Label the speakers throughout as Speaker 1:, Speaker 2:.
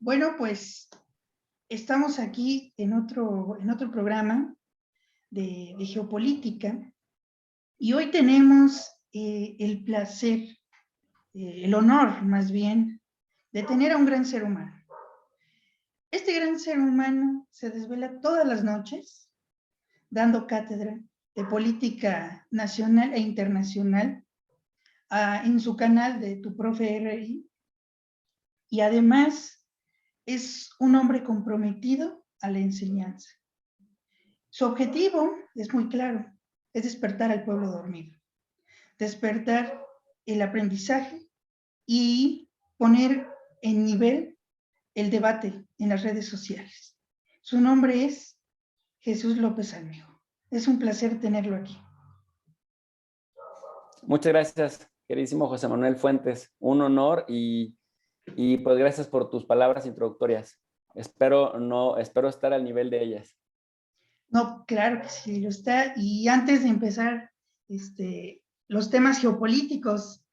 Speaker 1: Bueno, pues estamos aquí en otro programa de geopolítica y hoy tenemos el placer, el honor más bien, de tener a un gran ser humano. Este gran ser humano se desvela todas las noches dando cátedra de política nacional e internacional en su canal de Tu Profe RI, y además es un hombre comprometido a la enseñanza. Su objetivo es muy claro, es despertar al pueblo dormido, despertar el aprendizaje y poner en nivel el debate en las redes sociales. Su nombre es Jesús López Almejo. Es un placer tenerlo aquí.
Speaker 2: Muchas gracias, queridísimo José Manuel Fuentes. Un honor y pues gracias por tus palabras introductorias. Espero estar al nivel de ellas.
Speaker 1: No, claro que sí lo está. Y antes de empezar los temas geopolíticos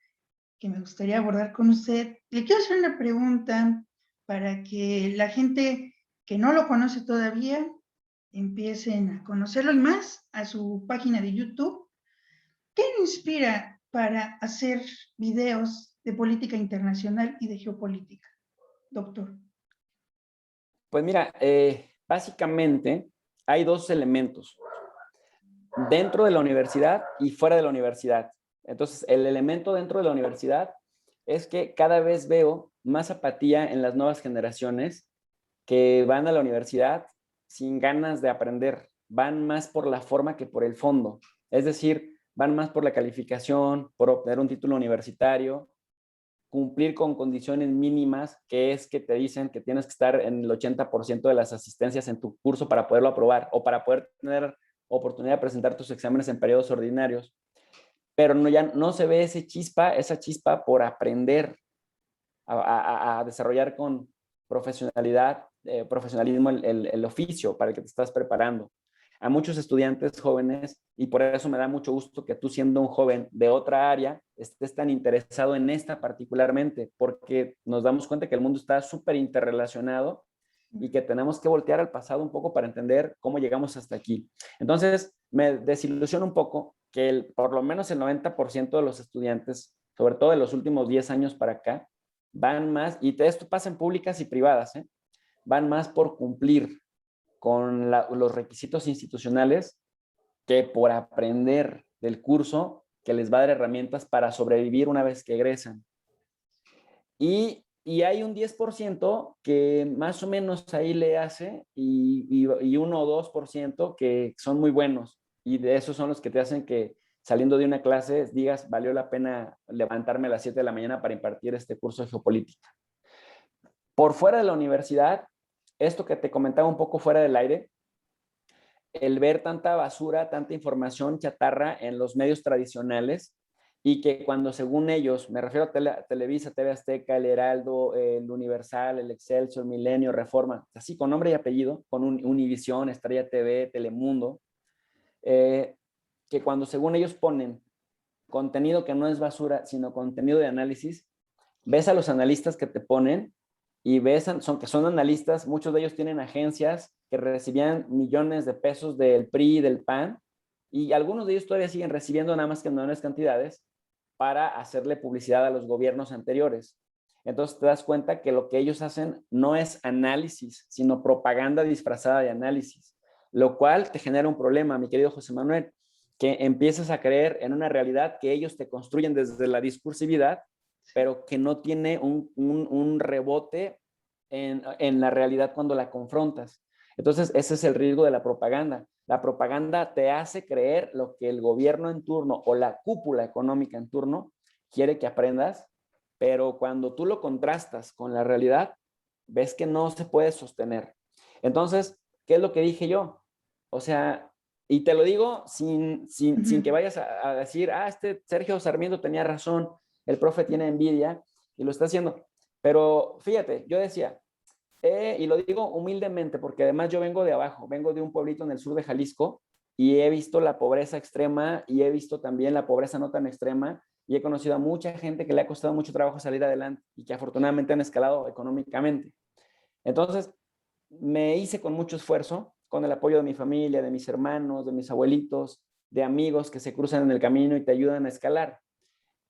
Speaker 1: que me gustaría abordar con usted, le quiero hacer una pregunta para que la gente que no lo conoce todavía empiecen a conocerlo y más a su página de YouTube. ¿Qué le inspira para hacer videos de política internacional y de geopolítica, doctor?
Speaker 2: Pues mira, básicamente hay dos elementos, dentro de la universidad y fuera de la universidad. Entonces, el elemento dentro de la universidad es que cada vez veo más apatía en las nuevas generaciones que van a la universidad sin ganas de aprender, van más por la forma que por el fondo. Es decir, van más por la calificación, por obtener un título universitario, cumplir con condiciones mínimas, que es que te dicen que tienes que estar en el 80% de las asistencias en tu curso para poderlo aprobar o para poder tener oportunidad de presentar tus exámenes en periodos ordinarios. Pero ya no se ve esa chispa por aprender a desarrollar con profesionalismo el oficio para el que te estás preparando. A muchos estudiantes jóvenes, y por eso me da mucho gusto que tú, siendo un joven de otra área, estés tan interesado en esta particularmente, porque nos damos cuenta que el mundo está súper interrelacionado y que tenemos que voltear al pasado un poco para entender cómo llegamos hasta aquí. Entonces, me desilusiona un poco que por lo menos el 90% de los estudiantes, sobre todo de los últimos 10 años para acá, van más, y esto pasa en públicas y privadas, van más por cumplir con los requisitos institucionales que por aprender del curso que les va a dar herramientas para sobrevivir una vez que egresan. Y hay un 10% que más o menos ahí le hace y 1 o 2% que son muy buenos. Y de esos son los que te hacen que saliendo de una clase digas, valió la pena levantarme a las 7 de la mañana para impartir este curso de geopolítica. Por fuera de la universidad, esto que te comentaba un poco fuera del aire, el ver tanta basura, tanta información chatarra en los medios tradicionales, y que cuando según ellos, me refiero a Televisa, TV Azteca, El Heraldo, El Universal, El Excelsior, Milenio, Reforma, así con nombre y apellido, con Univisión, Estrella TV, Telemundo, que cuando según ellos ponen contenido que no es basura, sino contenido de análisis, ves a los analistas que te ponen y ves que son analistas, muchos de ellos tienen agencias que recibían millones de pesos del PRI y del PAN, y algunos de ellos todavía siguen recibiendo, nada más que en menores cantidades, para hacerle publicidad a los gobiernos anteriores. Entonces te das cuenta que lo que ellos hacen no es análisis, sino propaganda disfrazada de análisis, lo cual te genera un problema, mi querido José Manuel, que empiezas a creer en una realidad que ellos te construyen desde la discursividad, pero que no tiene un rebote en la realidad cuando la confrontas. Entonces, ese es el riesgo de la propaganda. La propaganda te hace creer lo que el gobierno en turno o la cúpula económica en turno quiere que aprendas, pero cuando tú lo contrastas con la realidad, ves que no se puede sostener. Entonces, ¿qué es lo que dije yo? O sea, y te lo digo sin que vayas a decir, este Sergio Sarmiento tenía razón, el profe tiene envidia y lo está haciendo. Pero fíjate, yo decía, y lo digo humildemente porque además yo vengo de abajo, vengo de un pueblito en el sur de Jalisco y he visto la pobreza extrema y he visto también la pobreza no tan extrema y he conocido a mucha gente que le ha costado mucho trabajo salir adelante y que afortunadamente han escalado económicamente. Entonces, me hice con mucho esfuerzo, con el apoyo de mi familia, de mis hermanos, de mis abuelitos, de amigos que se cruzan en el camino y te ayudan a escalar.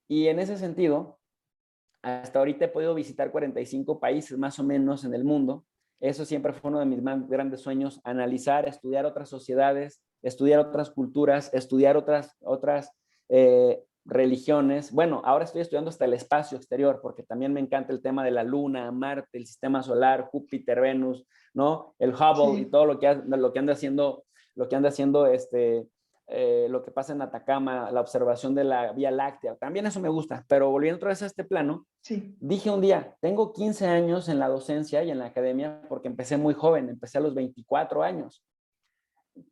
Speaker 2: Y en ese sentido, hasta ahorita he podido visitar 45 países más o menos en el mundo. Eso siempre fue uno de mis más grandes sueños, analizar, estudiar otras sociedades, estudiar otras culturas, estudiar otras religiones. Bueno, ahora estoy estudiando hasta el espacio exterior, porque también me encanta el tema de la Luna, Marte, el sistema solar, Júpiter, Venus, ¿no? El Hubble y
Speaker 1: Sí.
Speaker 2: todo lo que anda haciendo, lo que pasa en Atacama, la observación de la Vía Láctea. También eso me gusta, pero volviendo otra vez a este plano,
Speaker 1: Sí.
Speaker 2: dije un día, tengo 15 años en la docencia y en la academia porque empecé muy joven, empecé a los 24 años.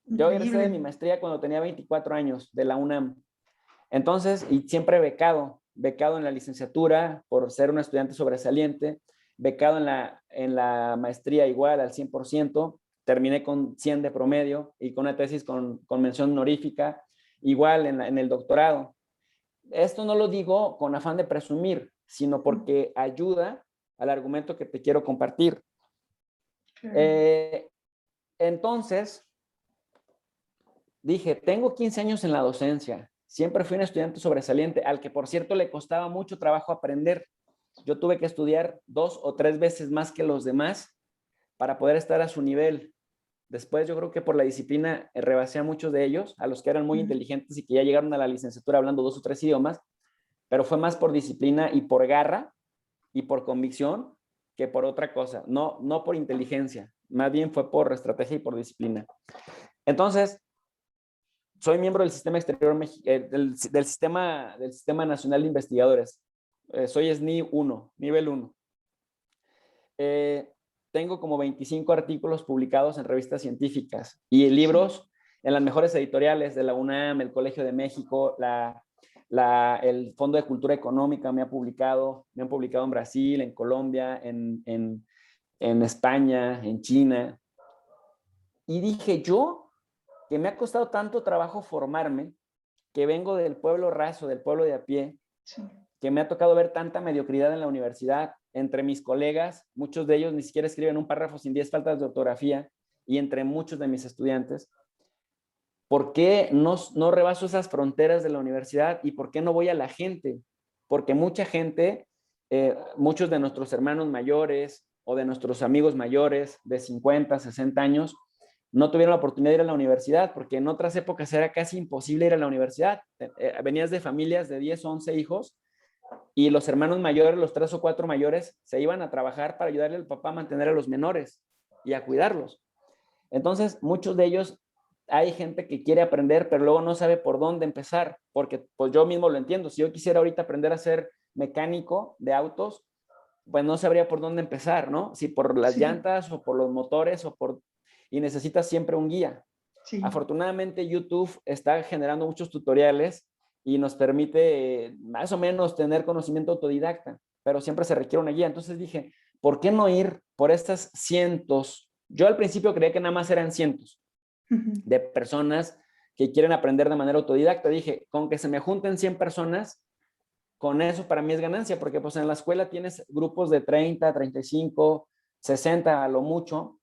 Speaker 2: Yo egresé de mi
Speaker 1: Increíble.
Speaker 2: maestría cuando tenía 24 años de la UNAM. Entonces, y siempre becado en la licenciatura por ser un estudiante sobresaliente, becado en la maestría igual al 100%, terminé con 100 de promedio y con una tesis con mención honorífica, igual en el doctorado. Esto no lo digo con afán de presumir, sino porque ayuda al argumento que te quiero compartir.
Speaker 1: Claro.
Speaker 2: Eh, entonces, dije, tengo 15 años en la docencia, siempre fui un estudiante sobresaliente, al que por cierto le costaba mucho trabajo aprender. Yo tuve que estudiar 2 o 3 veces más que los demás para poder estar a su nivel. Después yo creo que por la disciplina rebasé a muchos de ellos, a los que eran muy inteligentes y que ya llegaron a la licenciatura hablando 2 o 3 idiomas, pero fue más por disciplina y por garra y por convicción que por otra cosa, no por inteligencia, más bien fue por estrategia y por disciplina. Entonces, soy miembro del Sistema Exterior, del Sistema Nacional de Investigadores. Soy SNI 1, nivel 1. Tengo como 25 artículos publicados en revistas científicas y
Speaker 1: Sí.
Speaker 2: libros en las mejores editoriales de la UNAM, el Colegio de México, el Fondo de Cultura Económica me han publicado en Brasil, en Colombia, en España, en China. Y dije yo, que me ha costado tanto trabajo formarme, que vengo del pueblo raso, del pueblo de a pie,
Speaker 1: Sí.
Speaker 2: que me ha tocado ver tanta mediocridad en la universidad, entre mis colegas, muchos de ellos ni siquiera escriben un párrafo sin 10 faltas de ortografía, y entre muchos de mis estudiantes. ¿Por qué no rebaso esas fronteras de la universidad y por qué no voy a la gente? Porque mucha gente, muchos de nuestros hermanos mayores o de nuestros amigos mayores de 50, 60 años, no tuvieron la oportunidad de ir a la universidad porque en otras épocas era casi imposible ir a la universidad. Venías de familias de 10 o 11 hijos y los hermanos mayores, los 3 o 4 mayores, se iban a trabajar para ayudarle al papá a mantener a los menores y a cuidarlos. Entonces, muchos de ellos, hay gente que quiere aprender, pero luego no sabe por dónde empezar, porque pues yo mismo lo entiendo. Si yo quisiera ahorita aprender a ser mecánico de autos, pues no sabría por dónde empezar, ¿no? Si por las
Speaker 1: Sí.
Speaker 2: llantas o por los motores y necesitas siempre un guía.
Speaker 1: Sí.
Speaker 2: Afortunadamente YouTube está generando muchos tutoriales y nos permite más o menos tener conocimiento autodidacta, pero siempre se requiere una guía. Entonces dije, ¿por qué no ir por estas cientos? Yo al principio creía que nada más eran cientos de personas que quieren aprender de manera autodidacta. Dije, con que se me junten 100 personas, con eso para mí es ganancia, porque pues en la escuela tienes grupos de 30, 35, 60 a lo mucho,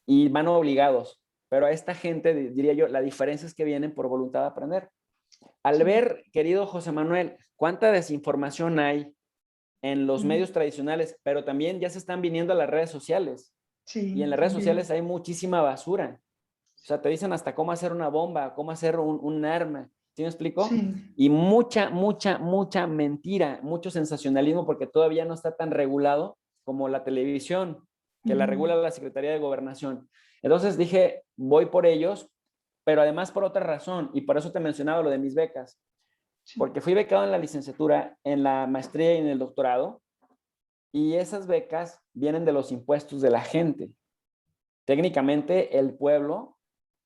Speaker 2: y van obligados. Pero a esta gente, diría yo, la diferencia es que vienen por voluntad de aprender. Al
Speaker 1: Sí.
Speaker 2: ver, querido José Manuel, cuánta desinformación hay en los medios tradicionales, pero también ya se están viniendo a las redes sociales. Y en
Speaker 1: Sí,
Speaker 2: las redes sociales
Speaker 1: también.
Speaker 2: hay muchísima basura. O sea, te dicen hasta cómo hacer una bomba, cómo hacer un arma. ¿Sí me explico?
Speaker 1: Sí.
Speaker 2: Y mucha mentira, mucho sensacionalismo, porque todavía no está tan regulado como la televisión, que la regula la Secretaría de Gobernación. Entonces dije, voy por ellos, pero además por otra razón, y por eso te mencionaba lo de mis becas,
Speaker 1: Sí.
Speaker 2: porque fui becado en la licenciatura, en la maestría y en el doctorado, y esas becas vienen de los impuestos de la gente. Técnicamente, el pueblo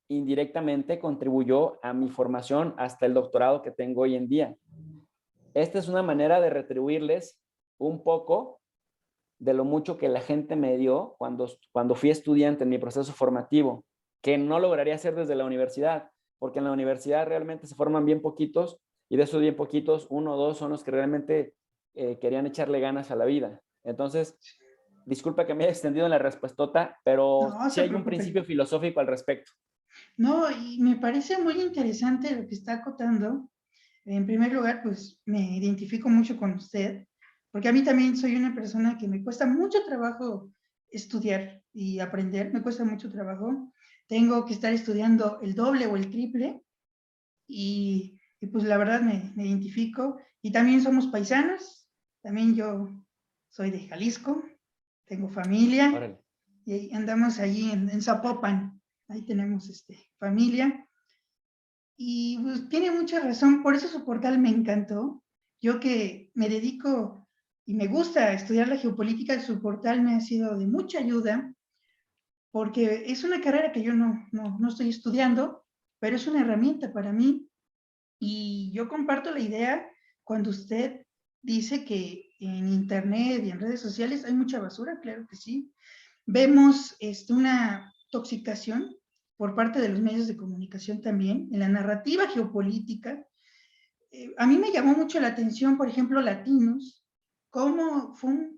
Speaker 2: indirectamente contribuyó a mi formación hasta el doctorado que tengo hoy en día. Esta es una manera de retribuirles un poco de lo mucho que la gente me dio cuando fui estudiante en mi proceso formativo, que no lograría hacer desde la universidad, porque en la universidad realmente se forman bien poquitos y de esos bien poquitos, 1 o 2 son los que realmente querían echarle ganas a la vida. Entonces, disculpa que me haya extendido en la respuestota, pero
Speaker 1: No
Speaker 2: sí
Speaker 1: se
Speaker 2: hay un
Speaker 1: preocupe.
Speaker 2: principio filosófico al respecto.
Speaker 1: No, y me parece muy interesante lo que está acotando. En primer lugar, pues me identifico mucho con usted, porque a mí también soy una persona que me cuesta mucho trabajo estudiar y aprender, me cuesta mucho trabajo. Tengo que estar estudiando el doble o el triple y pues la verdad me identifico. Y también somos paisanos, también yo soy de Jalisco, tengo familia
Speaker 2: Órale.
Speaker 1: y andamos allí en Zapopan, ahí tenemos familia. Y pues, tiene mucha razón, por eso su portal me encantó. Yo que me dedico y me gusta estudiar la geopolítica, su portal me ha sido de mucha ayuda, porque es una carrera que yo no estoy estudiando, pero es una herramienta para mí. Y yo comparto la idea cuando usted dice que en Internet y en redes sociales hay mucha basura, claro que sí. Vemos una toxicación por parte de los medios de comunicación también, en la narrativa geopolítica. A mí me llamó mucho la atención, por ejemplo, Latinos, cómo fue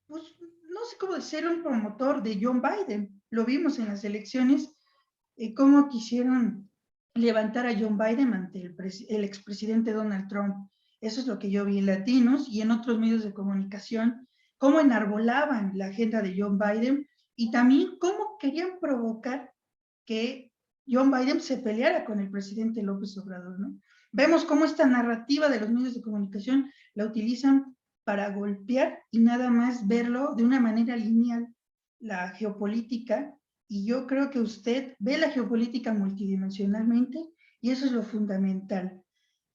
Speaker 1: pues, no sé cómo decir, un promotor de John Biden. Lo vimos en las elecciones, cómo quisieron levantar a John Biden ante el expresidente Donald Trump. Eso es lo que yo vi en Latinos y en otros medios de comunicación, cómo enarbolaban la agenda de John Biden y también cómo querían provocar que John Biden se peleara con el presidente López Obrador, ¿no? Vemos cómo esta narrativa de los medios de comunicación la utilizan para golpear y nada más verlo de una manera lineal, la geopolítica, y yo creo que usted ve la geopolítica multidimensionalmente y eso es lo fundamental.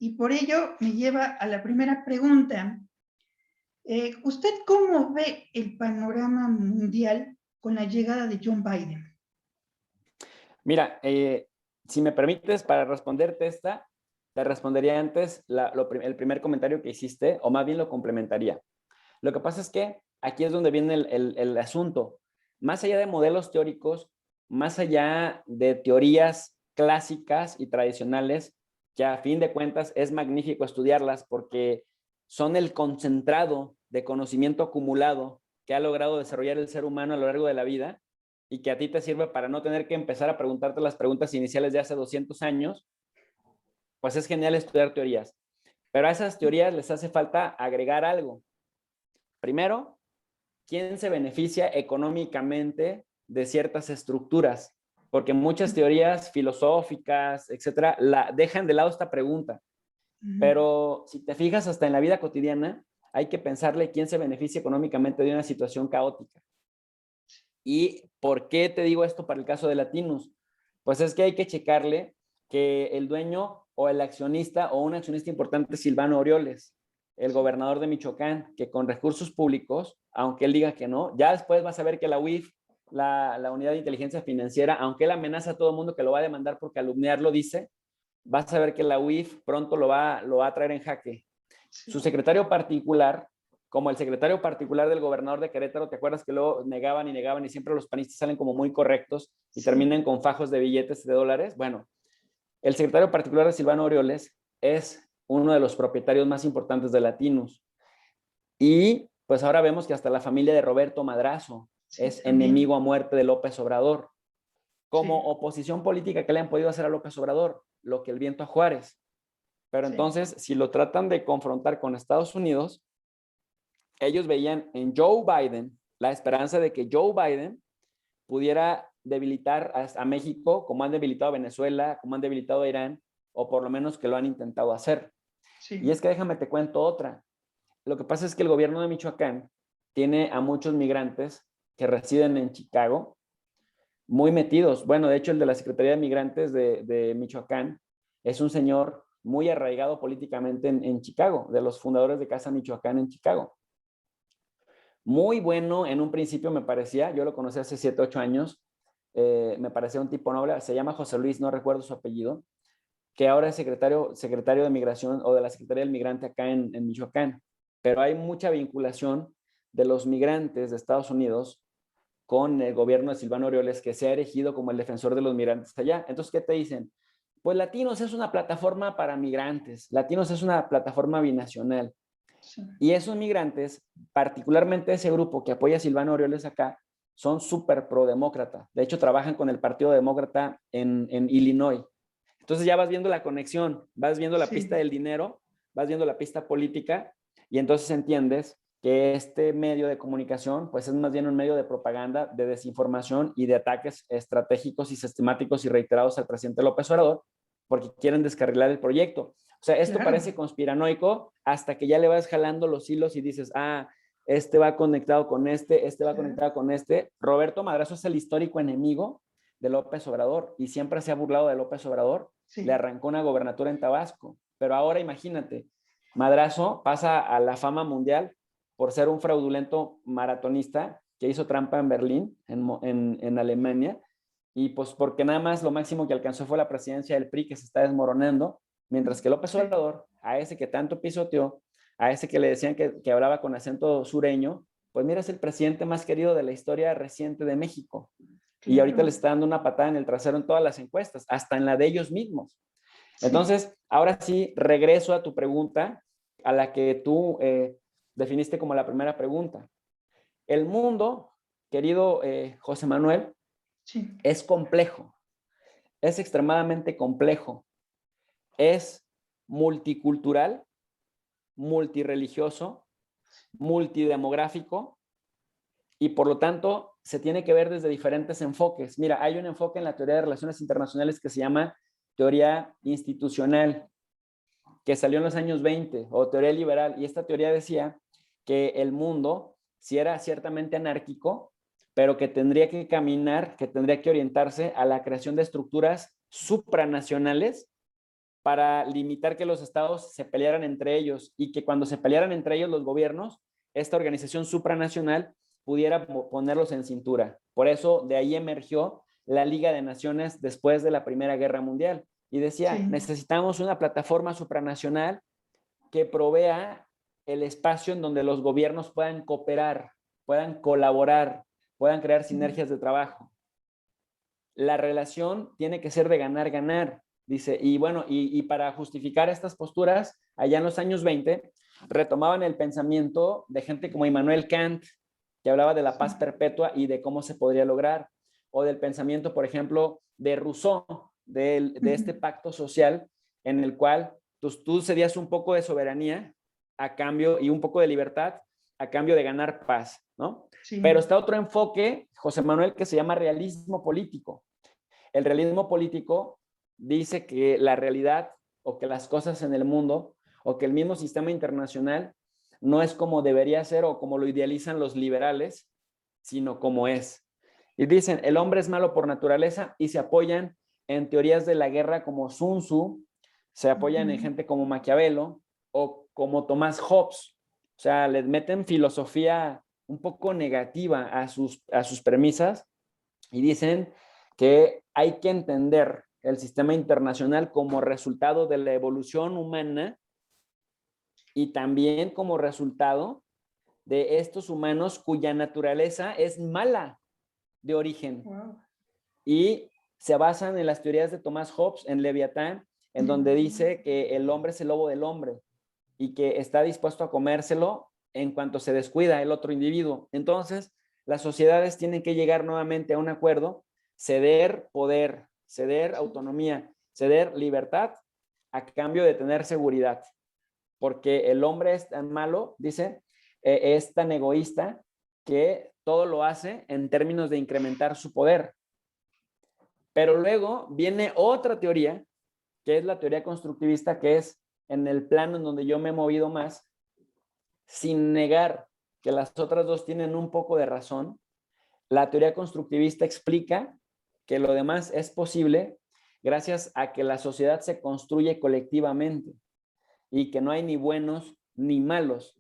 Speaker 1: Y por ello me lleva a la primera pregunta. ¿Usted cómo ve el panorama mundial con la llegada de John Biden?
Speaker 2: Mira, si me permites, para responderte esta, te respondería antes el primer comentario que hiciste, o más bien lo complementaría. Lo que pasa es que aquí es donde viene el asunto. Más allá de modelos teóricos, más allá de teorías clásicas y tradicionales, que a fin de cuentas es magnífico estudiarlas porque son el concentrado de conocimiento acumulado que ha logrado desarrollar el ser humano a lo largo de la vida y que a ti te sirve para no tener que empezar a preguntarte las preguntas iniciales de hace 200 años, pues es genial estudiar teorías. Pero a esas teorías les hace falta agregar algo. Primero, ¿quién se beneficia económicamente de ciertas estructuras? Porque muchas teorías filosóficas, etcétera, dejan de lado esta pregunta. Pero si te fijas, hasta en la vida cotidiana, hay que pensarle quién se beneficia económicamente de una situación caótica. ¿Y por qué te digo esto para el caso de Latinos? Pues es que hay que checarle que el dueño o el accionista o un accionista importante es Silvano Aureoles, el gobernador de Michoacán, que con recursos públicos, aunque él diga que no, ya después vas a ver que la UIF, la Unidad de Inteligencia Financiera, aunque él amenaza a todo el mundo que lo va a demandar por calumniarlo, dice, vas a ver que la UIF pronto lo va a traer en jaque. Su secretario particular, como el secretario particular del gobernador de Querétaro, ¿te acuerdas que luego negaban y siempre los panistas salen como muy correctos y terminan con fajos de billetes de dólares? Bueno, el secretario particular de Silvano Aureoles es uno de los propietarios más importantes de Latinos. Y pues ahora vemos que hasta la familia de Roberto Madrazo es enemigo a muerte de López Obrador. Como oposición política, ¿qué le han podido hacer a López Obrador? Lo que el viento a Juárez. Pero entonces, si lo tratan de confrontar con Estados Unidos, ellos veían en Joe Biden la esperanza de que Joe Biden pudiera debilitar a México como han debilitado a Venezuela, como han debilitado a Irán, o por lo menos que lo han intentado hacer.
Speaker 1: Sí.
Speaker 2: Y es que déjame te cuento otra. Lo que pasa es que el gobierno de Michoacán tiene a muchos migrantes que residen en Chicago, muy metidos. Bueno, de hecho, el de la Secretaría de Migrantes de Michoacán es un señor muy arraigado políticamente en Chicago, de los fundadores de Casa Michoacán en Chicago. Muy bueno, en un principio me parecía, yo lo conocí hace 7, 8 años, me parecía un tipo noble, se llama José Luis, no recuerdo su apellido, que ahora es secretario de Migración o de la Secretaría del Migrante acá en Michoacán. Pero hay mucha vinculación de los migrantes de Estados Unidos con el gobierno de Silvano Aureoles, que se ha erigido como el defensor de los migrantes allá. Entonces, ¿qué te dicen? Pues Latinos es una plataforma para migrantes, Latinos es una plataforma binacional.
Speaker 1: Sí,
Speaker 2: Y esos migrantes, particularmente ese grupo que apoya a Silvano Aureoles acá, son súper prodemócrata. De hecho, trabajan con el Partido Demócrata en Illinois. Entonces ya vas viendo la conexión, vas viendo la pista
Speaker 1: sí,
Speaker 2: del dinero, vas viendo la pista política y entonces entiendes que este medio de comunicación pues es más bien un medio de propaganda, de desinformación y de ataques estratégicos y sistemáticos y reiterados al presidente López Obrador porque quieren descarrilar el proyecto. O sea, esto
Speaker 1: claro.
Speaker 2: parece conspiranoico hasta que ya le vas jalando los hilos y dices, ah, este va conectado con este va
Speaker 1: Claro.
Speaker 2: conectado con este. Roberto Madrazo es el histórico enemigo de López Obrador y siempre se ha burlado de López Obrador. Le
Speaker 1: Sí,
Speaker 2: arrancó una gobernatura en Tabasco. Pero ahora imagínate, Madrazo pasa a la fama mundial por ser un fraudulento maratonista que hizo trampa en Berlín, en Alemania, y pues porque nada más lo máximo que alcanzó fue la presidencia del PRI que se está desmoronando, mientras que López
Speaker 1: sí,
Speaker 2: Obrador, a ese que tanto pisoteó, a ese que le decían que hablaba con acento sureño, pues mira, es el presidente más querido de la historia reciente de México. Y ahorita le
Speaker 1: claro.
Speaker 2: está dando una patada en el trasero en todas las encuestas, hasta en la de ellos mismos.
Speaker 1: Sí,
Speaker 2: Entonces, ahora sí, regreso a tu pregunta, a la que tú definiste como la primera pregunta. El mundo, querido José Manuel,
Speaker 1: sí,
Speaker 2: es complejo, es extremadamente complejo, es multicultural, multireligioso, multidemográfico y por lo tanto se tiene que ver desde diferentes enfoques. Mira, hay un enfoque en la teoría de relaciones internacionales que se llama teoría institucional, que salió en los años 20, o teoría liberal, y esta teoría decía que el mundo sí era ciertamente anárquico, pero que tendría que caminar, que tendría que orientarse a la creación de estructuras supranacionales para limitar que los estados se pelearan entre ellos y que cuando se pelearan entre ellos los gobiernos, esta organización supranacional pudiera ponerlos en cintura. Por eso de ahí emergió la Liga de Naciones después de la Primera Guerra Mundial. Y decía,
Speaker 1: sí,
Speaker 2: necesitamos una plataforma supranacional que provea el espacio en donde los gobiernos puedan cooperar, puedan colaborar, puedan crear
Speaker 1: sí,
Speaker 2: sinergias de trabajo. La relación tiene que ser de ganar-ganar, dice. Y bueno, y para justificar estas posturas, allá en los años 20, retomaban el pensamiento de gente como Immanuel Kant, que hablaba de la paz
Speaker 1: sí,
Speaker 2: perpetua y de cómo se podría lograr, o del pensamiento, por ejemplo, de Rousseau, de este pacto social en el cual tú cedías un poco de soberanía a cambio y un poco de libertad a cambio de ganar paz, ¿no? Pero
Speaker 1: sí,
Speaker 2: está otro enfoque, José Manuel, que se llama realismo político. El realismo político dice que la realidad o que las cosas en el mundo o que el mismo sistema internacional no es como debería ser o como lo idealizan los liberales, sino como es. Y dicen, el hombre es malo por naturaleza y se apoyan en teorías de la guerra como Sun Tzu, se apoyan en gente como Maquiavelo o como Tomás Hobbes. O sea, les meten filosofía un poco negativa a sus premisas y dicen que hay que entender el sistema internacional como resultado de la evolución humana y también como resultado de estos humanos cuya naturaleza es mala de origen.
Speaker 1: wow.
Speaker 2: Y se basan en las teorías de Thomas Hobbes, en Leviatán, en donde dice que el hombre es el lobo del hombre y que está dispuesto a comérselo en cuanto se descuida el otro individuo. Entonces, las sociedades tienen que llegar nuevamente a un acuerdo, ceder poder, ceder autonomía, ceder libertad a cambio de tener seguridad, porque el hombre es tan malo, dice, es tan egoísta que todo lo hace en términos de incrementar su poder. Pero luego viene otra teoría, que es la teoría constructivista, que es en el plano en donde yo me he movido más, sin negar que las otras dos tienen un poco de razón. La teoría constructivista explica que lo demás es posible gracias a que la sociedad se construye colectivamente y que no hay ni buenos ni malos,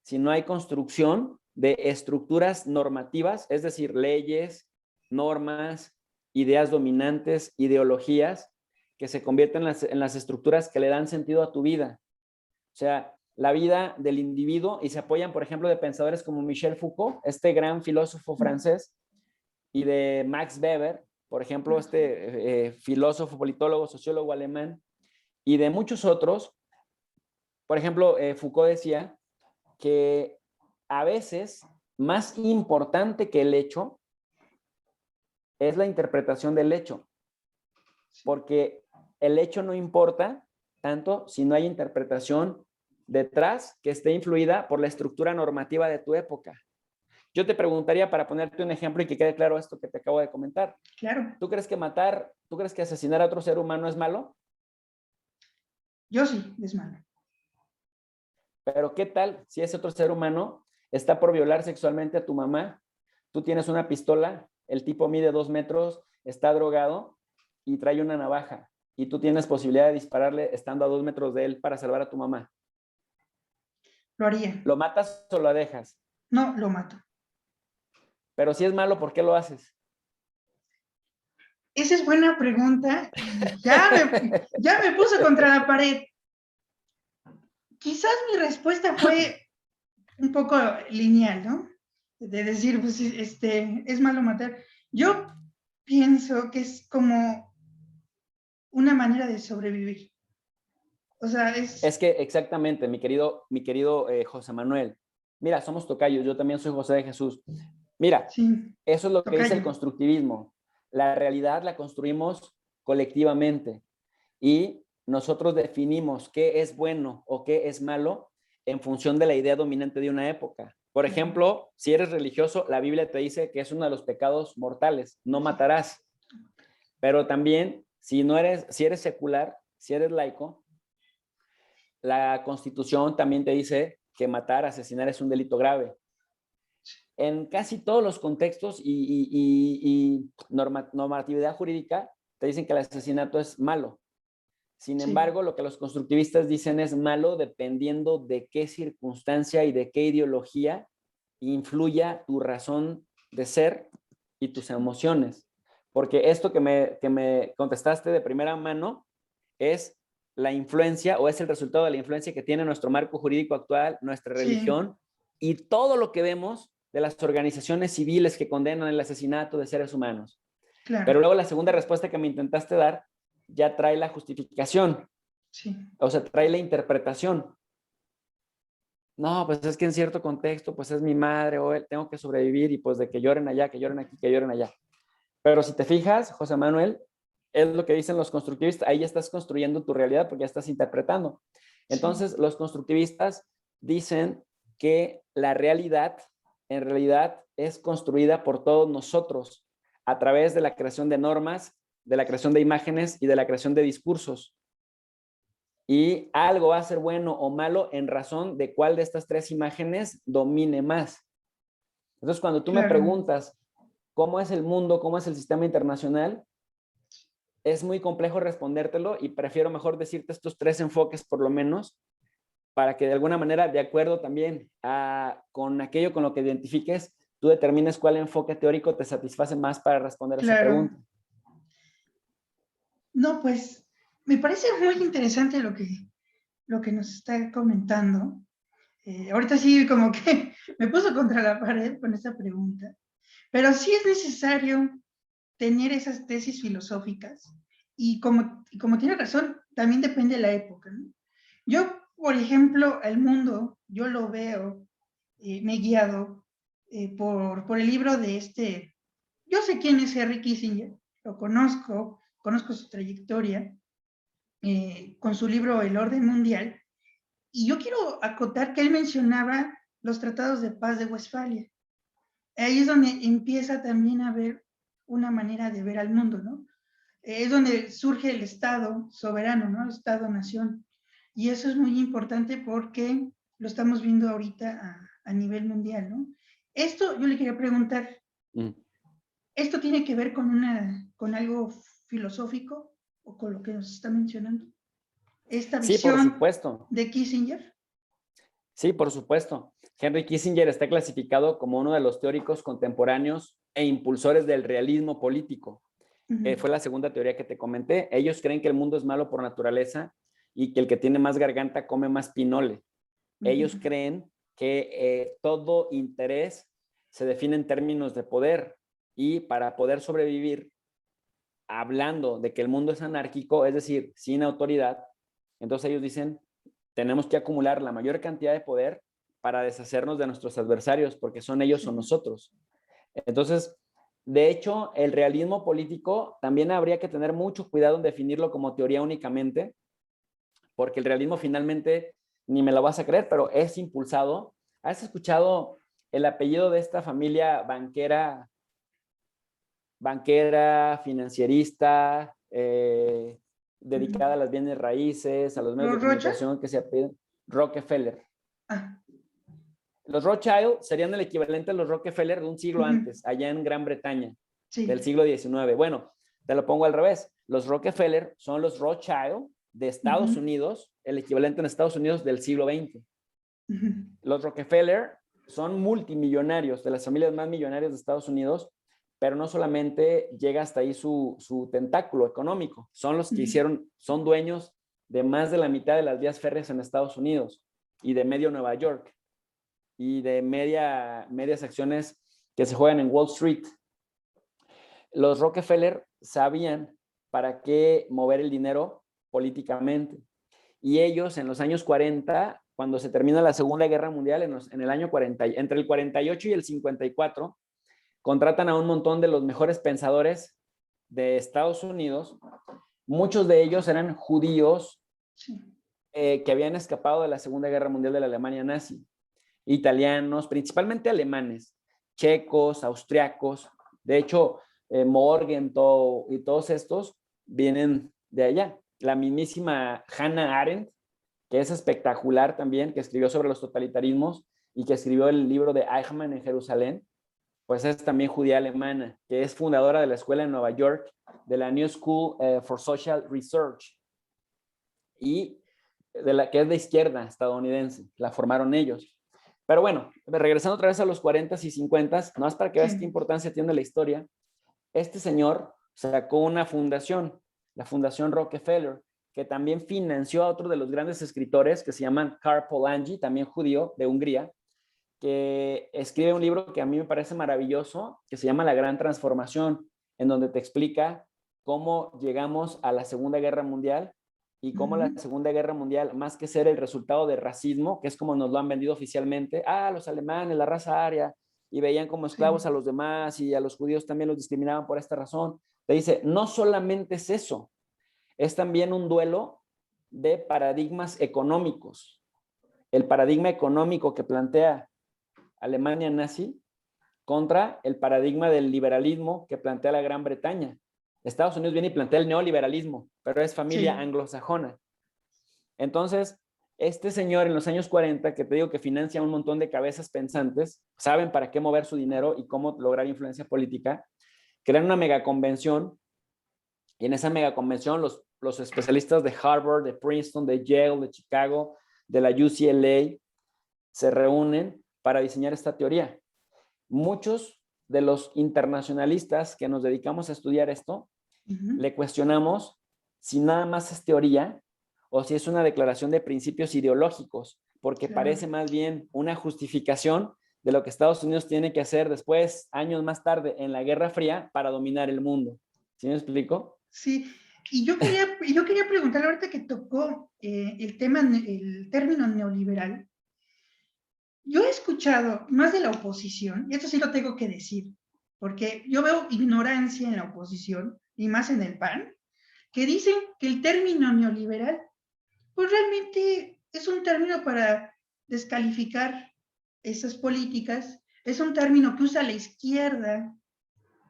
Speaker 2: sino hay construcción de estructuras normativas, es decir, leyes, normas, ideas dominantes, ideologías, que se convierten en las estructuras que le dan sentido a tu vida. O sea, la vida del individuo y se apoyan, por ejemplo, de pensadores como Michel Foucault, este gran filósofo francés, y de Max Weber, por ejemplo, este filósofo, politólogo, sociólogo alemán, y de muchos otros. Por ejemplo, Foucault decía que a veces más importante que el hecho es la interpretación del hecho, porque el hecho no importa tanto si no hay interpretación detrás que esté influida por la estructura normativa de tu época. Yo te preguntaría, para ponerte un ejemplo y que quede claro esto que te acabo de comentar.
Speaker 1: Claro,
Speaker 2: ¿Tú crees que asesinar a otro ser humano es malo?
Speaker 1: yo sí, es malo.
Speaker 2: Pero ¿qué tal si ese otro ser humano está por violar sexualmente a tu mamá? Tú tienes una pistola, el tipo mide 2 metros, está drogado y trae una navaja. Y tú tienes posibilidad de dispararle estando a 2 metros de él para salvar a tu mamá.
Speaker 1: Lo haría.
Speaker 2: ¿Lo matas o lo dejas?
Speaker 1: No, lo mato.
Speaker 2: Pero si es malo, ¿por qué lo haces?
Speaker 1: Esa es buena pregunta y ya me puso contra la pared. Quizás mi respuesta fue un poco lineal, ¿no? De decir, pues, es malo matar. Yo pienso que es como una manera de sobrevivir. O sea,
Speaker 2: Es que exactamente, mi querido José Manuel. Mira, somos tocayos, yo también soy José de Jesús. Mira,
Speaker 1: sí,
Speaker 2: eso es lo que dice el
Speaker 1: tocayo.
Speaker 2: constructivismo. La realidad la construimos colectivamente y nosotros definimos qué es bueno o qué es malo en función de la idea dominante de una época. Por ejemplo, si eres religioso, la Biblia te dice que es uno de los pecados mortales, no matarás. Pero también, si eres secular, si eres laico, la Constitución también te dice que matar, asesinar es un delito grave. En casi todos los contextos y normatividad jurídica te dicen que el asesinato es malo. Sin
Speaker 1: Sí,
Speaker 2: embargo, lo que los constructivistas dicen es malo dependiendo de qué circunstancia y de qué ideología influya tu razón de ser y tus emociones. Porque esto que me contestaste de primera mano es la influencia o es el resultado de la influencia que tiene nuestro marco jurídico actual, nuestra
Speaker 1: sí,
Speaker 2: religión y todo lo que vemos de las organizaciones civiles que condenan el asesinato de seres humanos. Pero
Speaker 1: claro,
Speaker 2: luego la segunda respuesta que me intentaste dar ya trae la justificación,
Speaker 1: sí,
Speaker 2: o sea, trae la interpretación. No, pues es que en cierto contexto, pues es mi madre o él, tengo que sobrevivir y pues de que lloren allá, que lloren aquí, que lloren allá. Pero si te fijas, José Manuel, es lo que dicen los constructivistas, ahí ya estás construyendo tu realidad porque ya estás interpretando.
Speaker 1: sí,
Speaker 2: Entonces, los constructivistas dicen que la realidad, en realidad, es construida por todos nosotros a través de la creación de normas, de la creación de imágenes y de la creación de discursos. Y algo va a ser bueno o malo en razón de cuál de estas tres imágenes domine más. Entonces, cuando tú me
Speaker 1: claro.
Speaker 2: preguntas cómo es el mundo, cómo es el sistema internacional, es muy complejo respondértelo y prefiero mejor decirte estos tres enfoques por lo menos para que de alguna manera, de acuerdo también con aquello con lo que identifiques, tú determines cuál enfoque teórico te satisface más para responder esa
Speaker 1: Claro.
Speaker 2: pregunta.
Speaker 1: No, pues me parece muy interesante lo que nos está comentando. Ahorita sí como que me puso contra la pared con esta pregunta, pero sí es necesario tener esas tesis filosóficas y como tiene razón, también depende de la época, ¿no? Yo, por ejemplo, el mundo, yo lo veo, me he guiado por el libro de yo sé quién es Henry Kissinger, lo conozco su trayectoria, con su libro El Orden Mundial, y yo quiero acotar que él mencionaba los tratados de paz de Westfalia. Ahí es donde empieza también a ver una manera de ver al mundo, ¿no? Es donde surge el Estado soberano, ¿no? El Estado-nación. Y eso es muy importante porque lo estamos viendo ahorita a nivel mundial, ¿no? Esto, yo le quería preguntar,
Speaker 2: Mm.
Speaker 1: ¿esto tiene que ver con algo filosófico o con lo que nos está mencionando? Esta
Speaker 2: Sí, por
Speaker 1: visión
Speaker 2: supuesto.
Speaker 1: de Kissinger.
Speaker 2: Sí, por supuesto. Henry Kissinger está clasificado como uno de los teóricos contemporáneos e impulsores del realismo político. Fue la segunda teoría que te comenté. Ellos creen que el mundo es malo por naturaleza y que el que tiene más garganta come más pinole. Ellos creen que todo interés se define en términos de poder y para poder sobrevivir, hablando de que el mundo es anárquico, es decir, sin autoridad, entonces ellos dicen, tenemos que acumular la mayor cantidad de poder para deshacernos de nuestros adversarios, porque son ellos o nosotros. Entonces, de hecho, el realismo político también habría que tener mucho cuidado en definirlo como teoría únicamente, porque el realismo finalmente, ni me lo vas a creer, pero es impulsado. ¿Has escuchado el apellido de esta familia banquera, financierista, dedicada a las bienes raíces, a los medios de
Speaker 1: ¿Rocha?
Speaker 2: comunicación que se apellidan? Rockefeller.
Speaker 1: Ah,
Speaker 2: Los Rothschild serían el equivalente a los Rockefeller de un siglo antes, allá en Gran Bretaña, del
Speaker 1: sí.
Speaker 2: siglo XIX. Bueno, te lo pongo al revés. Los Rockefeller son los Rothschild de Estados Unidos, el equivalente en Estados Unidos del siglo XX. Los Rockefeller son multimillonarios, de las familias más millonarias de Estados Unidos, pero no solamente llega hasta ahí su tentáculo económico, son los que son dueños de más de la mitad de las vías férreas en Estados Unidos y de medio Nueva York y de medias acciones que se juegan en Wall Street. Los Rockefeller sabían para qué mover el dinero políticamente. Y ellos en los años 40, cuando se termina la Segunda Guerra Mundial, en el año 40, entre el 48 y el 54, contratan a un montón de los mejores pensadores de Estados Unidos. Muchos de ellos eran judíos que habían escapado de la Segunda Guerra Mundial de la Alemania nazi. Italianos, principalmente alemanes, checos, austriacos. De hecho, Morgenthau y todos estos vienen de allá. La mismísima Hannah Arendt, que es espectacular también, que escribió sobre los totalitarismos y que escribió el libro de Eichmann en Jerusalén, pues es también judía alemana, que es fundadora de la escuela en Nueva York, de la New School for Social Research, y que es de izquierda estadounidense, la formaron ellos. Pero bueno, regresando otra vez a los 40s y 50s, no es para que veas qué importancia tiene la historia. Este señor sacó una fundación, la Fundación Rockefeller, que también financió a otro de los grandes escritores que se llaman Karl Polanyi, también judío de Hungría, que escribe un libro que a mí me parece maravilloso, que se llama La Gran Transformación, en donde te explica cómo llegamos a la Segunda Guerra Mundial y cómo la Segunda Guerra Mundial, más que ser el resultado de racismo, que es como nos lo han vendido oficialmente, los alemanes, la raza aria, y veían como esclavos a los demás y a los judíos también los discriminaban por esta razón. Te dice, no solamente es eso, es también un duelo de paradigmas económicos. El paradigma económico que plantea Alemania nazi contra el paradigma del liberalismo que plantea la Gran Bretaña. Estados Unidos viene y plantea el neoliberalismo, pero es familia anglosajona. Entonces, este señor en los años 40, que te digo que financia un montón de cabezas pensantes, saben para qué mover su dinero y cómo lograr influencia política, crean una megaconvención, y en esa megaconvención los especialistas de Harvard, de Princeton, de Yale, de Chicago, de la UCLA, se reúnen para diseñar esta teoría. Muchos de los internacionalistas que nos dedicamos a estudiar esto, le cuestionamos si nada más es teoría o si es una declaración de principios ideológicos, porque parece más bien una justificación de lo que Estados Unidos tiene que hacer después, años más tarde, en la Guerra Fría, para dominar el mundo. ¿Sí me explico?
Speaker 1: Sí, y yo quería preguntar, ahorita que tocó el término neoliberal, yo he escuchado más de la oposición, y esto sí lo tengo que decir, porque yo veo ignorancia en la oposición, y más en el PAN, que dicen que el término neoliberal, pues realmente es un término para descalificar esas políticas, es un término que usa la izquierda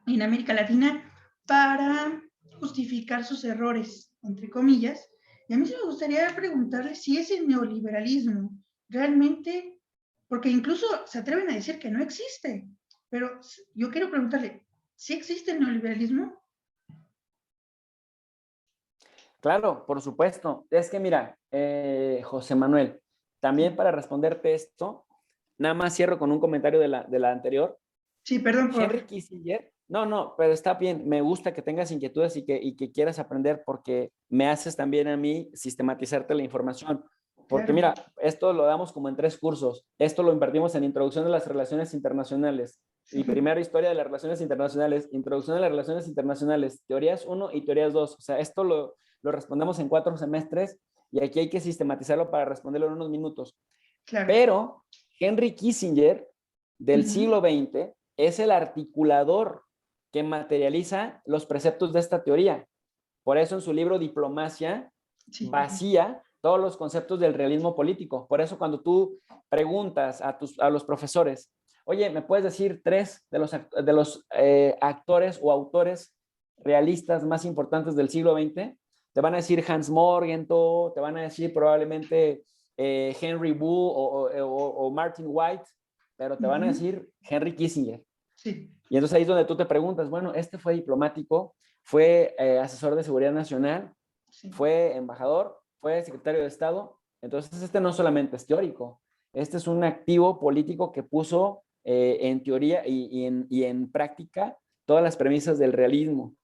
Speaker 1: en América Latina para justificar sus errores, entre comillas. Y a mí sí me gustaría preguntarle si ese neoliberalismo realmente, porque incluso se atreven a decir que no existe, pero yo quiero preguntarle, ¿sí existe el neoliberalismo?
Speaker 2: Claro, por supuesto. Es que mira, José Manuel, también para responderte esto, nada más cierro con un comentario de la anterior.
Speaker 1: Sí, perdón por...
Speaker 2: Henry Kissinger, no, pero está bien, me gusta que tengas inquietudes y que quieras aprender porque me haces también a mí sistematizarte la información. Porque mira, esto lo damos como en 3 cursos. Esto lo impartimos en Introducción de las Relaciones Internacionales. Y primero Historia de las Relaciones Internacionales, Introducción de las Relaciones Internacionales, Teorías 1 y Teorías 2. O sea, esto lo respondemos en 4 semestres y aquí hay que sistematizarlo para responderlo en unos minutos.
Speaker 1: Claro.
Speaker 2: Pero Henry Kissinger del siglo XX es el articulador que materializa los preceptos de esta teoría. Por eso en su libro Diplomacia vacía todos los conceptos del realismo político. Por eso cuando tú preguntas a los profesores, oye, ¿me puedes decir tres de los actores o autores realistas más importantes del siglo XX? Te van a decir Hans Morgenthau, te van a decir probablemente Henry Wu o Martin White, pero te van a decir Henry Kissinger.
Speaker 1: Sí.
Speaker 2: Y entonces ahí es donde tú te preguntas, bueno, este fue diplomático, fue asesor de seguridad nacional,
Speaker 1: Sí.
Speaker 2: fue embajador, fue secretario de Estado. Entonces este no solamente es teórico, este es un activo político que puso en teoría y en práctica todas las premisas del realismo.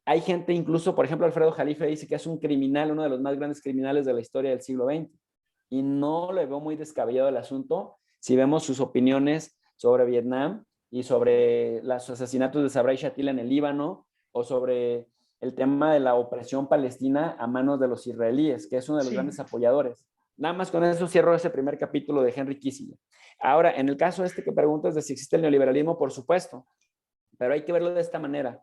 Speaker 2: Hay gente incluso, por ejemplo, Alfredo Jalife dice que es un criminal, uno de los más grandes criminales de la historia del siglo XX. Y no le veo muy descabellado el asunto si vemos sus opiniones sobre Vietnam y sobre los asesinatos de Sabra y Shatila en el Líbano o sobre el tema de la opresión palestina a manos de los israelíes, que es uno de los grandes apoyadores. Nada más con eso cierro ese primer capítulo de Henry Kissinger. Ahora, en el caso este que preguntas de si existe el neoliberalismo, por supuesto, pero hay que verlo de esta manera.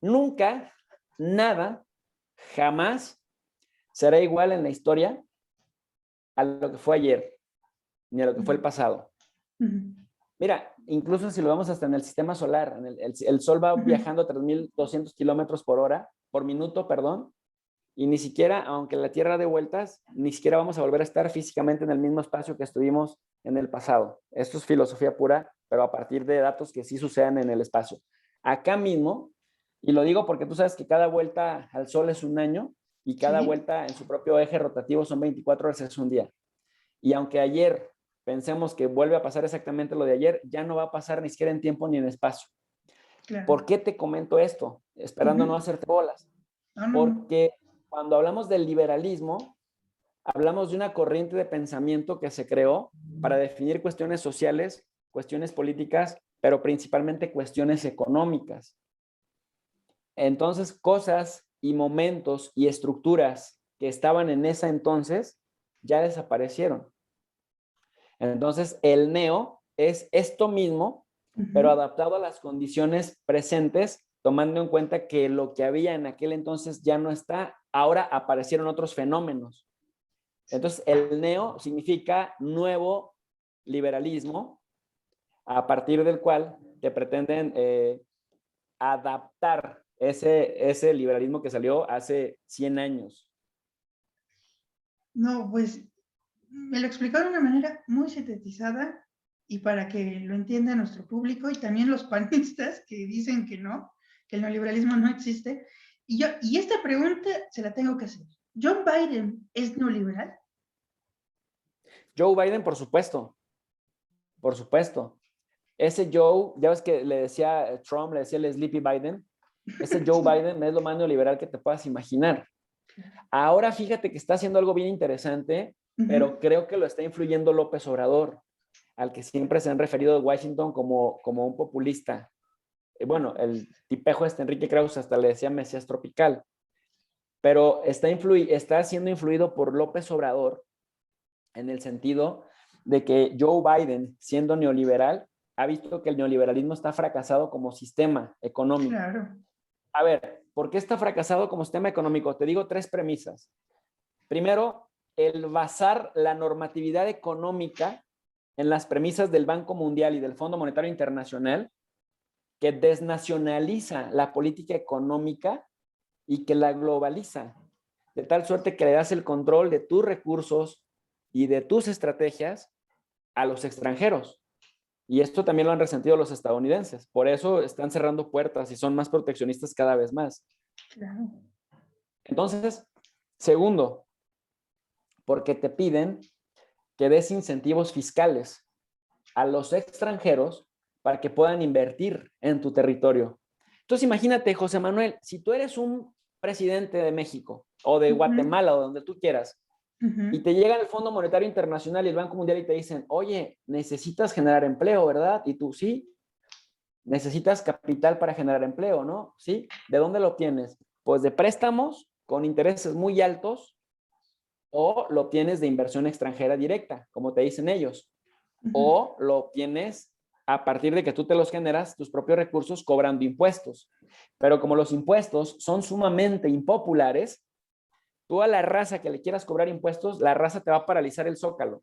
Speaker 2: Nunca, nada, jamás será igual en la historia a lo que fue ayer, ni a lo que fue el pasado. Mira, incluso si lo vemos hasta en el sistema solar, el Sol va viajando a 3.200 kilómetros por minuto, perdón, y ni siquiera, aunque la Tierra dé vueltas, ni siquiera vamos a volver a estar físicamente en el mismo espacio que estuvimos en el pasado. Esto es filosofía pura, pero a partir de datos que sí sucedan en el espacio. Acá mismo, y lo digo porque tú sabes que cada vuelta al Sol es un año y cada vuelta en su propio eje rotativo son 24 horas, es un día. Y aunque ayer pensemos que vuelve a pasar exactamente lo de ayer, ya no va a pasar ni siquiera en tiempo ni en espacio. Claro. ¿Por qué te comento esto? Esperando no hacerte bolas. Porque cuando hablamos del liberalismo, hablamos de una corriente de pensamiento que se creó para definir cuestiones sociales, cuestiones políticas, pero principalmente cuestiones económicas. Entonces, cosas y momentos y estructuras que estaban en ese entonces ya desaparecieron. Entonces, el neo es esto mismo, pero adaptado a las condiciones presentes, tomando en cuenta que lo que había en aquel entonces ya no está, ahora aparecieron otros fenómenos. Entonces, el neo significa nuevo liberalismo, a partir del cual te pretenden adaptar ese liberalismo que salió hace 100 años.
Speaker 1: No, pues me lo explicaron de una manera muy sintetizada y para que lo entienda nuestro público y también los panistas que dicen que no, que el neoliberalismo no existe. Y esta pregunta se la tengo que hacer. ¿John Biden es neoliberal?
Speaker 2: Joe Biden, por supuesto. Por supuesto. Ese Joe, ya ves que le decía Trump, le decía el Sleepy Biden. Ese Joe Biden es lo más neoliberal que te puedas imaginar. Ahora fíjate que está haciendo algo bien interesante, pero creo que lo está influyendo López Obrador, al que siempre se han referido de Washington como un populista. Bueno, el tipejo Enrique Krause hasta le decía Mesías tropical, pero está siendo influido por López Obrador en el sentido de que Joe Biden, siendo neoliberal, ha visto que el neoliberalismo está fracasado como sistema económico.
Speaker 1: Claro.
Speaker 2: A ver, ¿por qué está fracasado como sistema económico? Te digo tres premisas. Primero, el basar la normatividad económica en las premisas del Banco Mundial y del Fondo Monetario Internacional, que desnacionaliza la política económica y que la globaliza, de tal suerte que le das el control de tus recursos y de tus estrategias a los extranjeros. Y esto también lo han resentido los estadounidenses. Por eso están cerrando puertas y son más proteccionistas cada vez más.
Speaker 1: Claro.
Speaker 2: Entonces, segundo, porque te piden que des incentivos fiscales a los extranjeros para que puedan invertir en tu territorio. Entonces, imagínate, José Manuel, si tú eres un presidente de México o de Guatemala o donde tú quieras, y te llega el Fondo Monetario Internacional y el Banco Mundial y te dicen, oye, necesitas generar empleo, ¿verdad? Y tú, sí, necesitas capital para generar empleo, ¿no? Sí, ¿de dónde lo obtienes? Pues de préstamos con intereses muy altos o lo obtienes de inversión extranjera directa, como te dicen ellos,
Speaker 1: Ujú.
Speaker 2: o lo obtienes a partir de que tú te los generas, tus propios recursos, cobrando impuestos. Pero como los impuestos son sumamente impopulares, tú a la raza que le quieras cobrar impuestos, la raza te va a paralizar el zócalo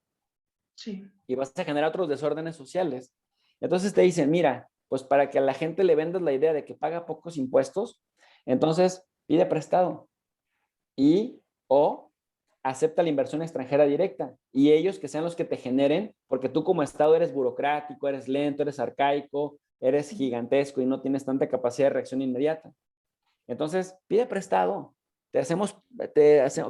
Speaker 1: Sí,
Speaker 2: y vas a generar otros desórdenes sociales. Entonces te dicen, mira, pues para que a la gente le vendas la idea de que paga pocos impuestos, entonces pide prestado y o acepta la inversión extranjera directa y ellos que sean los que te generen, porque tú como Estado eres burocrático, eres lento, eres arcaico, eres
Speaker 1: sí.
Speaker 2: gigantesco y no tienes tanta capacidad de reacción inmediata. Entonces, pide prestado. Te hacemos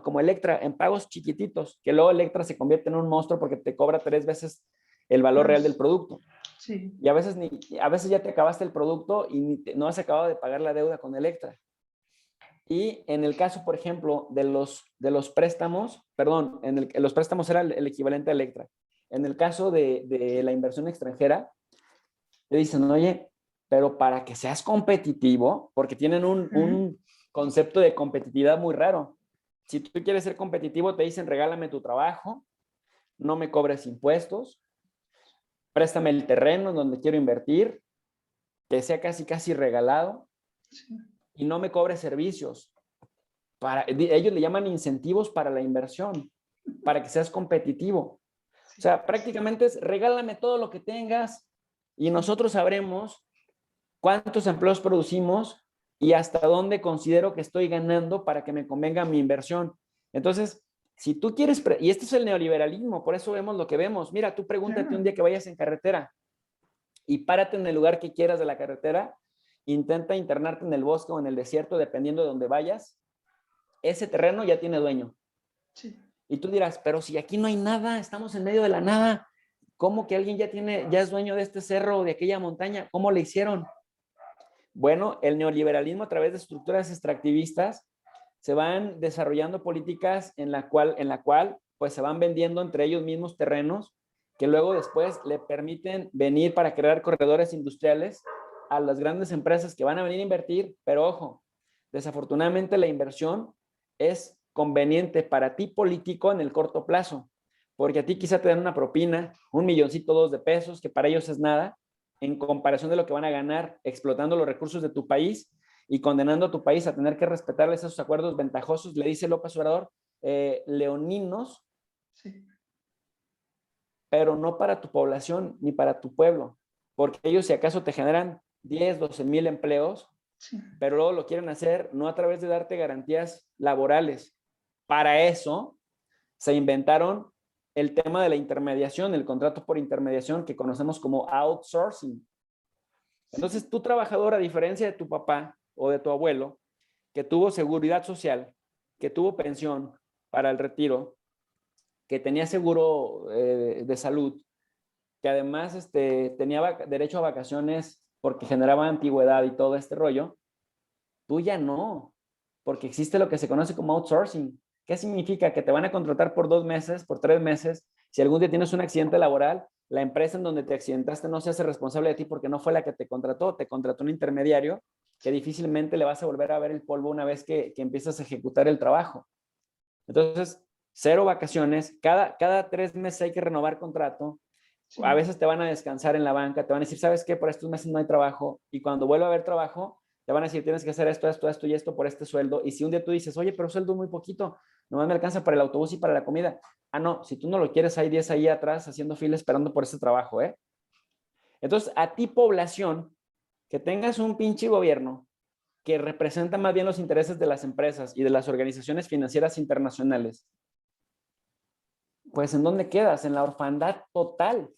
Speaker 2: como Electra en pagos chiquititos, que luego Electra se convierte en un monstruo porque te cobra 3 veces el valor real del
Speaker 1: Más.
Speaker 2: producto.
Speaker 1: Sí.
Speaker 2: Y a veces ya te acabaste el producto y no has acabado de pagar la deuda con Electra. Y en el caso, por ejemplo, de los préstamos, perdón, los préstamos era el equivalente a Electra. En el caso de la inversión extranjera, te dicen, oye, pero para que seas competitivo, porque tienen
Speaker 1: Ujú.
Speaker 2: un concepto de competitividad muy raro. Si tú quieres ser competitivo, te dicen, regálame tu trabajo, no me cobres impuestos, préstame el terreno en donde quiero invertir, que sea casi, casi regalado,
Speaker 1: Sí.
Speaker 2: y no me cobres servicios. Ellos le llaman incentivos para la inversión, para que seas competitivo. O
Speaker 1: Sí.
Speaker 2: sea, prácticamente es regálame todo lo que tengas y
Speaker 1: Sí.
Speaker 2: nosotros sabremos cuántos empleos producimos y hasta dónde considero que estoy ganando para que me convenga mi inversión. Entonces, si tú quieres, y este es el neoliberalismo, por eso vemos lo que vemos. Mira, tú pregúntate un
Speaker 1: Claro.
Speaker 2: día que vayas en carretera y párate en el lugar que quieras de la carretera, intenta internarte en el bosque o en el desierto, dependiendo de dónde vayas, ese terreno ya tiene dueño.
Speaker 1: Sí.
Speaker 2: Y tú dirás, pero si aquí no hay nada, estamos en medio de la nada, ¿cómo que alguien ya es dueño de este cerro o de aquella montaña? ¿Cómo le hicieron? Bueno, el neoliberalismo a través de estructuras extractivistas se van desarrollando políticas en la cual pues se van vendiendo entre ellos mismos terrenos que luego después le permiten venir para crear corredores industriales a las grandes empresas que van a venir a invertir, pero ojo, desafortunadamente la inversión es conveniente para ti político en el corto plazo, porque a ti quizá te dan una propina, 1 milloncito, 2 de pesos, que para ellos es nada, en comparación de lo que van a ganar explotando los recursos de tu país y condenando a tu país a tener que respetarles esos acuerdos ventajosos, le dice López Obrador, leoninos,
Speaker 1: Sí.
Speaker 2: pero no para tu población ni para tu pueblo, porque ellos si acaso te generan 10, 12 mil empleos,
Speaker 1: Sí.
Speaker 2: pero luego lo quieren hacer no a través de darte garantías laborales. Para eso se inventaron el tema de la intermediación, el contrato por intermediación que conocemos como outsourcing.
Speaker 1: Sí.
Speaker 2: Entonces, tu trabajador, a diferencia de tu papá o de tu abuelo, que tuvo seguridad social, que tuvo pensión para el retiro, que tenía seguro de salud, que además tenía derecho a vacaciones porque generaba antigüedad y todo este rollo, tú ya no, porque existe lo que se conoce como outsourcing. ¿Qué significa? Que te van a contratar por 2 meses, por 3 meses. Si algún día tienes un accidente laboral, la empresa en donde te accidentaste no se hace responsable de ti porque no fue la que te contrató un intermediario que difícilmente le vas a volver a ver el polvo una vez que empiezas a ejecutar el trabajo. Entonces, cero vacaciones, cada 3 meses hay que renovar contrato, a
Speaker 1: Sí.
Speaker 2: veces te van a descansar en la banca, te van a decir, ¿sabes qué? Por estos meses no hay trabajo y cuando vuelva a haber trabajo, te van a decir, tienes que hacer esto, esto, esto y esto por este sueldo. Y si un día tú dices, oye, pero sueldo muy poquito, nomás me alcanza para el autobús y para la comida. Ah, no, si tú no lo quieres, hay 10 ahí atrás haciendo fila esperando por ese trabajo, ¿eh? Entonces, a ti, población, que tengas un pinche gobierno que representa más bien los intereses de las empresas y de las organizaciones financieras internacionales, pues ¿en dónde quedas? En la orfandad total.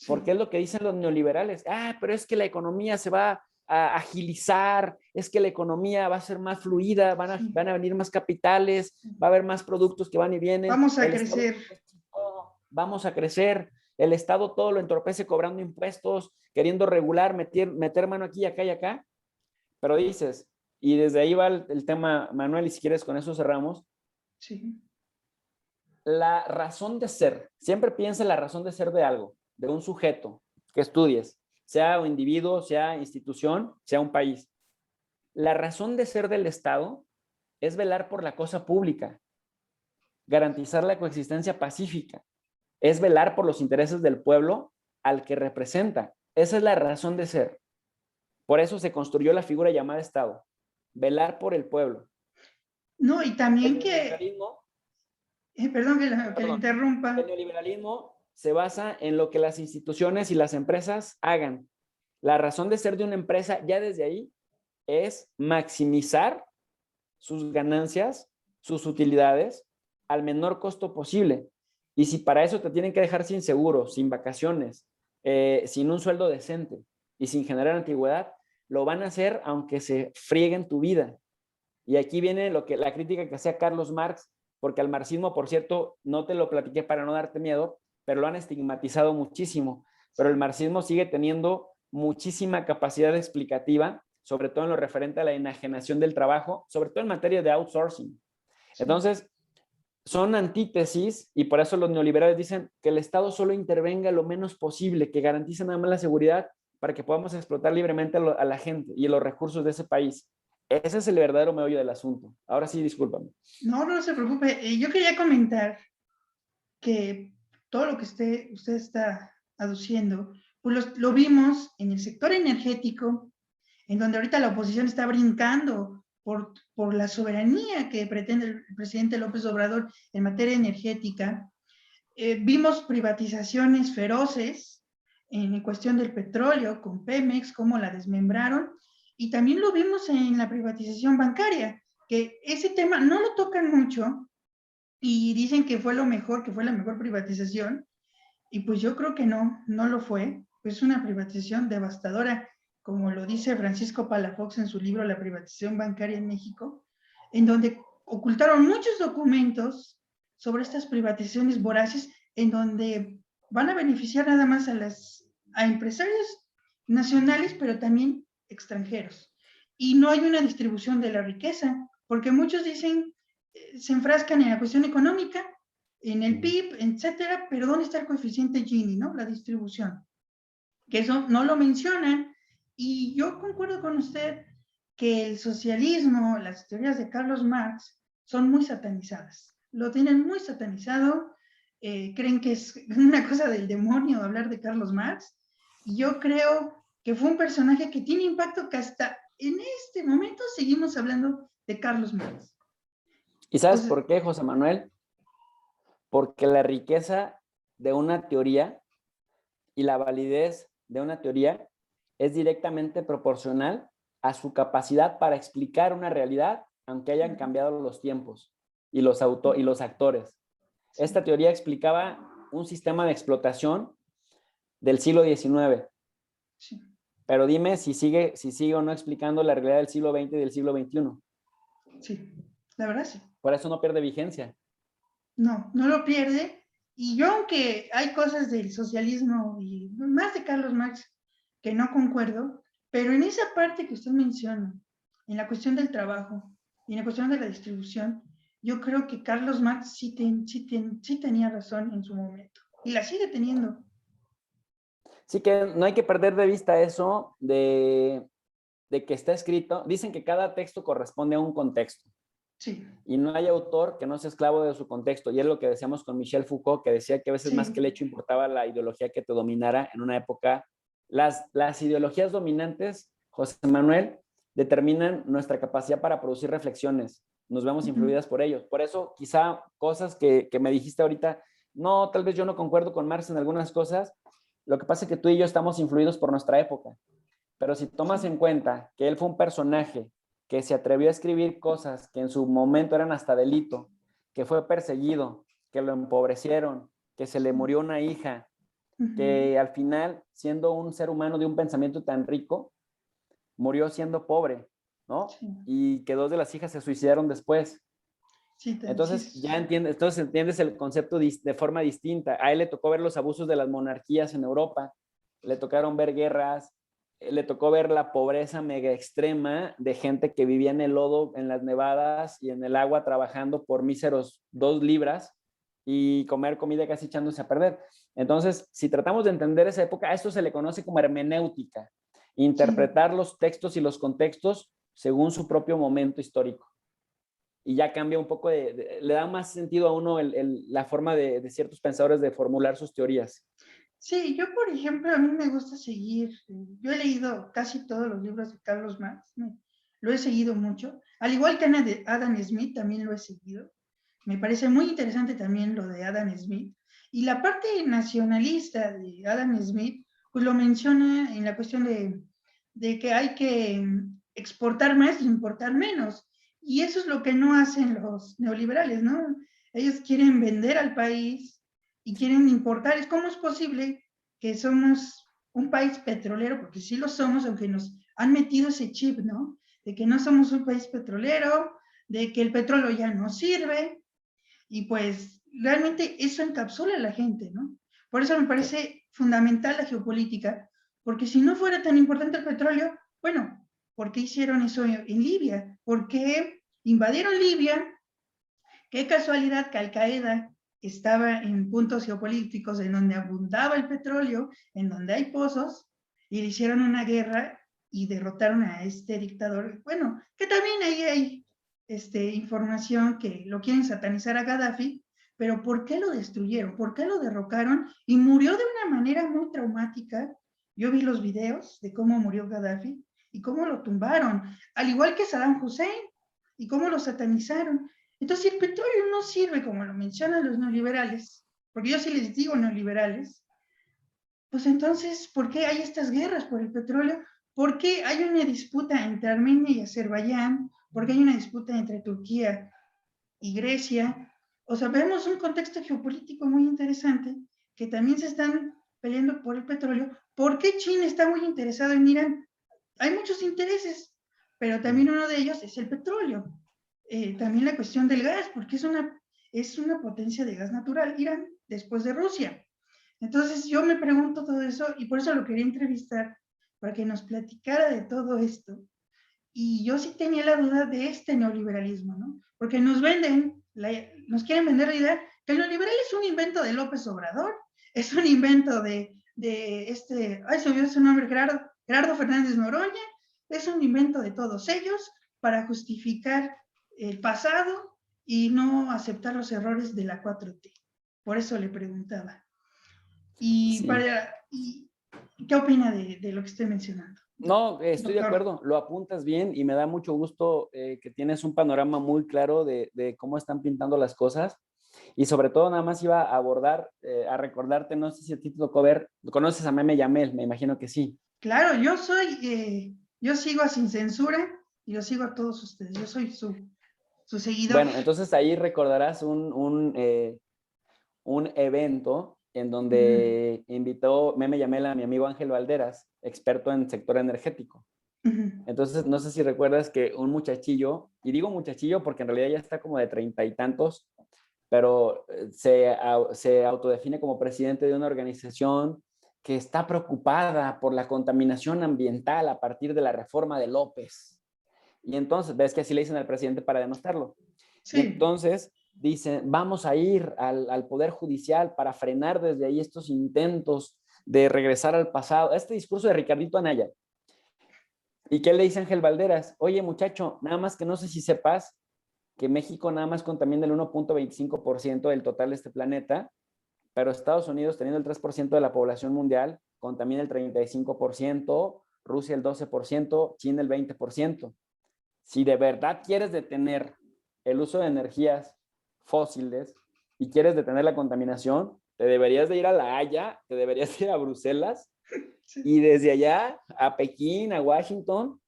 Speaker 2: Porque
Speaker 1: Sí.
Speaker 2: es lo que dicen los neoliberales. Ah, pero es que la economía se va a agilizar, es que la economía va a ser más fluida,
Speaker 1: Sí.
Speaker 2: van a venir más capitales, va a haber más productos que van y vienen,
Speaker 1: Vamos a
Speaker 2: el Estado
Speaker 1: crecer.
Speaker 2: todo, vamos a crecer, el Estado todo lo entorpece cobrando impuestos, queriendo regular, meter mano aquí, acá y acá. Pero dices, y desde ahí va el tema, Manuel, y si quieres con eso cerramos,
Speaker 1: Sí.
Speaker 2: la razón de ser. Siempre piensa en la razón de ser de algo, de un sujeto que estudies, sea un individuo, sea institución, sea un país. La razón de ser del Estado es velar por la cosa pública. garantizar la coexistencia pacífica, es velar por los intereses del pueblo al que representa. Esa es la razón de ser. Por eso se construyó la figura llamada Estado, velar por el pueblo.
Speaker 1: No, y
Speaker 2: El
Speaker 1: también
Speaker 2: neoliberalismo,
Speaker 1: perdón que le
Speaker 2: el
Speaker 1: interrumpa.
Speaker 2: neoliberalismo se basa en lo que las instituciones y las empresas hagan. La razón de ser de una empresa ya desde ahí es maximizar sus ganancias, sus utilidades al menor costo posible. Y si para eso te tienen que dejar sin seguro, sin vacaciones, sin un sueldo decente y sin generar antigüedad, lo van a hacer aunque se frieguen tu vida. Y aquí viene la crítica que hacía Carlos Marx, porque al marxismo, por cierto, no te lo platiqué para no darte miedo, pero lo han estigmatizado muchísimo. Pero el marxismo sigue teniendo muchísima capacidad explicativa, sobre todo en lo referente a la enajenación del trabajo, sobre todo en materia de outsourcing. Entonces, son antítesis y por eso los neoliberales dicen que el Estado solo intervenga lo menos posible, que garantice nada más la seguridad para que podamos explotar libremente a la gente y los recursos de ese país. Ese es el verdadero meollo del asunto. Ahora sí, discúlpame.
Speaker 1: No, no se preocupe. Yo quería comentar que todo lo que usted está aduciendo, pues lo vimos en el sector energético, en donde ahorita la oposición está brincando por la soberanía que pretende el presidente López Obrador en materia energética. Vimos privatizaciones feroces en cuestión del petróleo, con Pemex, cómo la desmembraron, y también lo vimos en la privatización bancaria, que ese tema no lo tocan mucho, y dicen que fue lo mejor, que fue la mejor privatización, y pues yo creo que no lo fue. Es una privatización devastadora, como lo dice Francisco Palafox en su libro La privatización bancaria en México, en donde ocultaron muchos documentos sobre estas privatizaciones voraces, en donde van a beneficiar nada más a empresarios nacionales, pero también extranjeros. Y no hay una distribución de la riqueza, porque muchos dicen, se enfrascan en la cuestión económica, en el PIB, etcétera, pero ¿dónde está el coeficiente Gini, no? La distribución. Que eso no lo mencionan. Y yo concuerdo con usted que el socialismo, las teorías de Carlos Marx, son muy satanizadas. Lo tienen muy satanizado. Creen que es una cosa del demonio hablar de Carlos Marx. Y yo creo que fue un personaje que tiene impacto que hasta en este momento seguimos hablando de Carlos Marx.
Speaker 2: ¿Y sabes
Speaker 1: Entonces,
Speaker 2: por qué, José Manuel? Porque la riqueza de una teoría y la validez de una teoría es directamente proporcional a su capacidad para explicar una realidad, aunque hayan cambiado los tiempos y los actores. Esta teoría explicaba un sistema de explotación del siglo XIX.
Speaker 1: sí.
Speaker 2: Pero dime si sigue o no explicando la realidad del siglo XX y del siglo XXI.
Speaker 1: Sí, la verdad sí.
Speaker 2: Por eso no pierde vigencia.
Speaker 1: No lo pierde. Y yo, aunque hay cosas del socialismo y más de Carlos Marx que no concuerdo, pero en esa parte que usted menciona, en la cuestión del trabajo y en la cuestión de la distribución, yo creo que Carlos Marx sí tenía razón en su momento y la sigue teniendo.
Speaker 2: Sí que no hay que perder de vista eso de que está escrito. Dicen que cada texto corresponde a un contexto.
Speaker 1: Sí.
Speaker 2: Y no hay autor que no sea esclavo de su contexto. Y es lo que decíamos con Michel Foucault, que decía que a veces
Speaker 1: Sí.
Speaker 2: más que el hecho importaba la ideología que te dominara en una época. Las ideologías dominantes, José Manuel, determinan nuestra capacidad para producir reflexiones. Nos vemos influidas por ellos. Por eso, quizá cosas que me dijiste ahorita, no, tal vez yo no concuerdo con Marx en algunas cosas. Lo que pasa es que tú y yo estamos influidos por nuestra época. Pero si tomas en cuenta que él fue un personaje que se atrevió a escribir cosas que en su momento eran hasta delito, que fue perseguido, que lo empobrecieron, que se le murió una hija, que al final, siendo un ser humano de un pensamiento tan rico, murió siendo pobre, ¿no?
Speaker 1: Sí.
Speaker 2: Y que dos de las hijas se suicidaron después.
Speaker 1: Sí,
Speaker 2: Entonces, ya entiendes el concepto de forma distinta. A él le tocó ver los abusos de las monarquías en Europa, le tocaron ver guerras, le tocó ver la pobreza mega extrema de gente que vivía en el lodo, en las nevadas y en el agua trabajando por míseros 2 libras y comer comida casi echándose a perder. Entonces, si tratamos de entender esa época, a esto se le conoce como hermenéutica, interpretar los textos y los contextos según su propio momento histórico. y ya cambia un poco le da más sentido a uno la forma de ciertos pensadores de formular sus teorías.
Speaker 1: Sí, yo por ejemplo, a mí me gusta seguir, yo he leído casi todos los libros de Carlos Marx, lo he seguido mucho, al igual que Adam Smith también lo he seguido. Me parece muy interesante también lo de Adam Smith. Y la parte nacionalista de Adam Smith, pues lo menciona en la cuestión de que hay que exportar más e importar menos. Y eso es lo que no hacen los neoliberales, ¿no? Ellos quieren vender al país y quieren importar. ¿Cómo es posible que somos un país petrolero? Porque sí lo somos, aunque nos han metido ese chip, ¿no? De que no somos un país petrolero, de que el petróleo ya no sirve, y pues realmente eso encapsula a la gente, ¿no? Por eso me parece fundamental la geopolítica, porque si no fuera tan importante el petróleo, bueno, ¿por qué hicieron eso en Libia? ¿Por qué invadieron Libia? Qué casualidad que Al-Qaeda estaba en puntos geopolíticos en donde abundaba el petróleo, en donde hay pozos, y le hicieron una guerra y derrotaron a este dictador. Bueno, que también ahí hay información que lo quieren satanizar a Gaddafi, pero ¿por qué lo destruyeron? ¿Por qué lo derrocaron? Y murió de una manera muy traumática. Yo vi los videos de cómo murió Gaddafi y cómo lo tumbaron, al igual que Saddam Hussein, y cómo lo satanizaron. Entonces, si el petróleo no sirve, como lo mencionan los neoliberales, porque yo sí les digo neoliberales, pues entonces, ¿por qué hay estas guerras por el petróleo? ¿Por qué hay una disputa entre Armenia y Azerbaiyán? ¿Por qué hay una disputa entre Turquía y Grecia? O sea, vemos un contexto geopolítico muy interesante, que también se están peleando por el petróleo. ¿Por qué China está muy interesado en Irán? Hay muchos intereses, pero también uno de ellos es el petróleo. También la cuestión del gas, porque es una potencia de gas natural, Irán, después de Rusia. Entonces yo me pregunto todo eso y por eso lo quería entrevistar, para que nos platicara de todo esto. Y yo sí tenía la duda de este neoliberalismo, ¿no? Porque nos quieren vender la idea que el neoliberal es un invento de López Obrador, es un invento ay, se olvidó su nombre, Gerardo Fernández Noroña, es un invento de todos ellos para justificar el pasado y no aceptar los errores de la 4T. Por eso le preguntaba.
Speaker 2: Sí.
Speaker 1: ¿Qué opina de lo que estoy mencionando?
Speaker 2: No, estoy de
Speaker 1: Doctor.
Speaker 2: acuerdo, lo apuntas bien y me da mucho gusto que tienes un panorama muy claro de cómo están pintando las cosas. Y sobre todo, nada más iba a abordar, a recordarte, no sé si a ti te tocó ver, ¿conoces a Meme Yamel? Me imagino que sí.
Speaker 1: Claro, yo sigo a Sin Censura y yo sigo a todos ustedes. Yo soy su seguidor.
Speaker 2: Bueno, entonces ahí recordarás un evento en donde invitó Meme Yamel a mi amigo Ángel Valderas, experto en sector energético. Entonces, no sé si recuerdas que un muchachillo, y digo muchachillo porque en realidad ya está como de 30 y tantos, pero se autodefine como presidente de una organización que está preocupada por la contaminación ambiental a partir de la reforma de López. Y entonces, ves que así le dicen al presidente para denostarlo. Y
Speaker 1: Sí,
Speaker 2: entonces dicen, vamos a ir al Poder Judicial para frenar desde ahí estos intentos de regresar al pasado. Este discurso de Ricardito Anaya. ¿Y qué le dice Ángel Valderas? Oye, muchacho, nada más que no sé si sepas que México nada más contamina el 1.25% del total de este planeta, pero Estados Unidos, teniendo el 3% de la población mundial, contamina el 35%, Rusia el 12%, China el 20%. Si de verdad quieres detener el uso de energías fósiles y quieres detener la contaminación, te deberías de ir a La Haya, te deberías de ir a Bruselas y
Speaker 1: sí.
Speaker 2: desde allá a Pekín, a Washington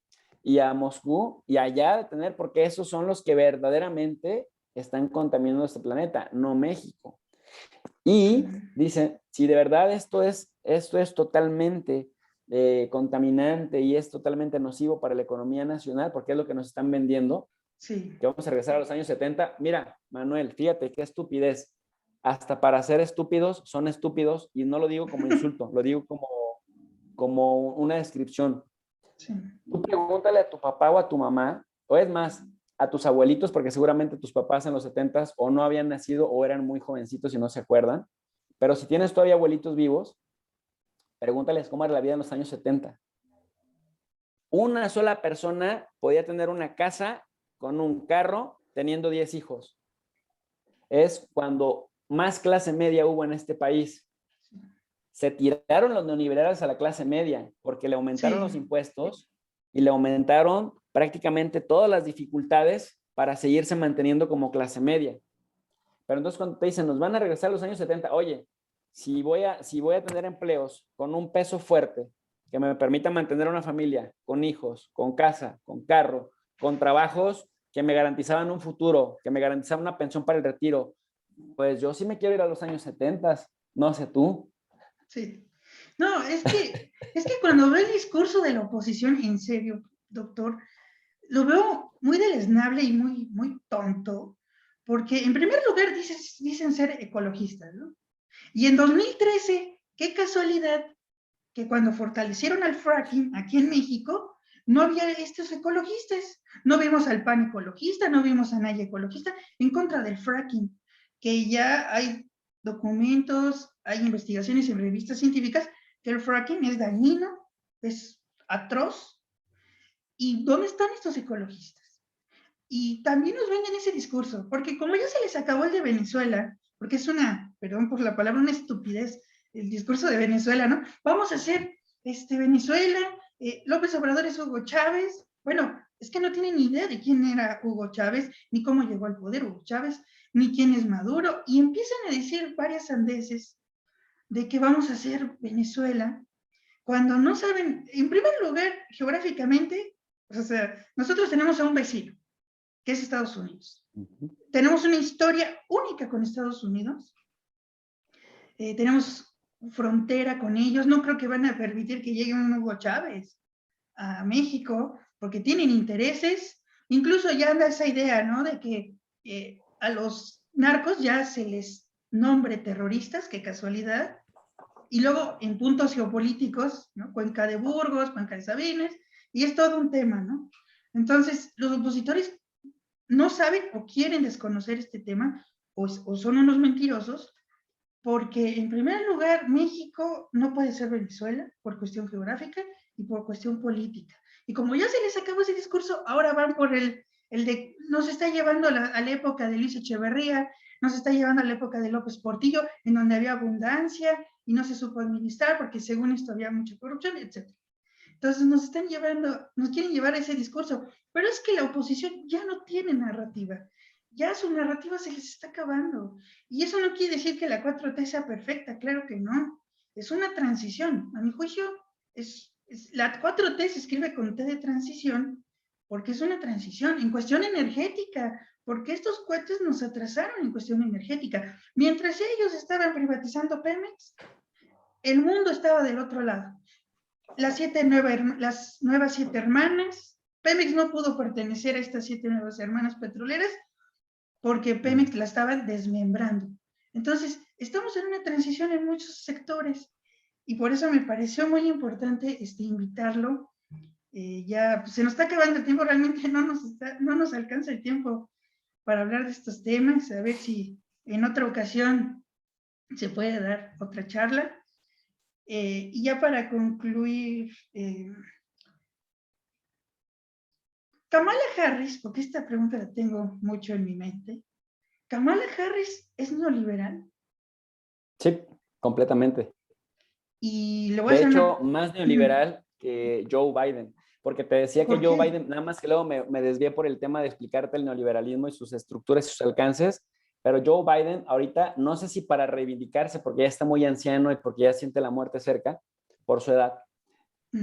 Speaker 2: y a Moscú y allá detener, porque esos son los que verdaderamente están contaminando este planeta, no México. Y dice, si de verdad esto es totalmente contaminante y es totalmente nocivo para la economía nacional, porque es lo que nos están vendiendo,
Speaker 1: Sí.
Speaker 2: que vamos a regresar a los años 70. Mira, Manuel, fíjate qué estupidez. Hasta para ser estúpidos son estúpidos y no lo digo como insulto, lo digo como una descripción.
Speaker 1: Sí.
Speaker 2: Tú pregúntale a tu papá o a tu mamá, o es más, a tus abuelitos, porque seguramente tus papás en los 70s o no habían nacido o eran muy jovencitos y no se acuerdan. Pero si tienes todavía abuelitos vivos, pregúntales cómo era la vida en los años 70. Una sola persona podía tener una casa con un carro teniendo 10 hijos. Es cuando más clase media hubo en este país. Se tiraron los neoliberales a la clase media porque le aumentaron los impuestos y le aumentaron prácticamente todas las dificultades para seguirse manteniendo como clase media. Pero entonces cuando te dicen, nos van a regresar a los años 70, oye, si voy a tener empleos con un peso fuerte que me permita mantener una familia, con hijos, con casa, con carro, con trabajos que me garantizaban un futuro, que me garantizaban una pensión para el retiro, pues yo sí me quiero ir a los años 70, no sé tú.
Speaker 1: Sí. No, es que cuando veo el discurso de la oposición, en serio, doctor, lo veo muy deleznable y muy, muy tonto, porque en primer lugar dicen ser ecologistas, ¿no? Y en 2013, qué casualidad que cuando fortalecieron al fracking aquí en México, no había estos ecologistas. No vimos al PAN ecologista, no vimos a nadie ecologista en contra del fracking, que ya hay documentos, hay investigaciones en revistas científicas que el fracking es dañino, es atroz. ¿Y dónde están estos ecologistas? Y también nos venden ese discurso, porque como ya se les acabó el de Venezuela, porque es una, perdón por la palabra, una estupidez el discurso de Venezuela, ¿no? Vamos a hacer Venezuela, López Obrador es Hugo Chávez. Bueno, es que no tienen ni idea de quién era Hugo Chávez, ni cómo llegó al poder Hugo Chávez, ni quién es Maduro, y empiezan a decir varias sandeces de que vamos a hacer Venezuela, cuando no saben, en primer lugar, geográficamente, o sea, nosotros tenemos a un vecino, que es Estados Unidos. Tenemos una historia única con Estados Unidos. Tenemos frontera con ellos. No creo que van a permitir que llegue un Hugo Chávez a México, porque tienen intereses. Incluso ya anda esa idea, ¿no? De que a los narcos ya se les nombre terroristas, qué casualidad. Y luego en puntos geopolíticos, ¿no? Cuenca de Burgos, Cuenca de Sabines, y es todo un tema, ¿no? Entonces, los opositores no saben o quieren desconocer este tema o son unos mentirosos, porque en primer lugar México no puede ser Venezuela por cuestión geográfica y por cuestión política. Y como ya se les acabó ese discurso, ahora van por el de, nos está llevando a la época de Luis Echeverría, nos está llevando a la época de López Portillo, en donde había abundancia y no se supo administrar porque según esto había mucha corrupción, etc. Entonces nos están llevando, nos quieren llevar a ese discurso, pero es que la oposición ya no tiene narrativa, ya su narrativa se les está acabando. Y eso no quiere decir que la 4T sea perfecta, claro que no. Es una transición. A mi juicio, la 4T se escribe con T de transición porque es una transición en cuestión energética, porque estos cohetes nos atrasaron en cuestión energética. Mientras ellos estaban privatizando Pemex, el mundo estaba del otro lado. Las nuevas 7 hermanas. Pemex no pudo pertenecer a estas 7 nuevas hermanas petroleras porque Pemex la estaba desmembrando. Entonces, estamos en una transición en muchos sectores y por eso me pareció muy importante invitarlo. Ya pues, se nos está acabando el tiempo, realmente no nos alcanza el tiempo para hablar de estos temas, a ver si en otra ocasión se puede dar otra charla. Y ya para concluir, Kamala Harris, porque esta pregunta la tengo mucho en mi mente, ¿Kamala Harris es neoliberal?
Speaker 2: Sí, completamente.
Speaker 1: Y le voy a
Speaker 2: De
Speaker 1: hacer
Speaker 2: hecho,
Speaker 1: una...
Speaker 2: más neoliberal que Joe Biden, porque te decía que
Speaker 1: ¿Por
Speaker 2: Joe
Speaker 1: qué?
Speaker 2: Biden, nada más que luego me desvié por el tema de explicarte el neoliberalismo y sus estructuras y sus alcances, pero Joe Biden ahorita, no sé si para reivindicarse, porque ya está muy anciano y porque ya siente la muerte cerca por su edad,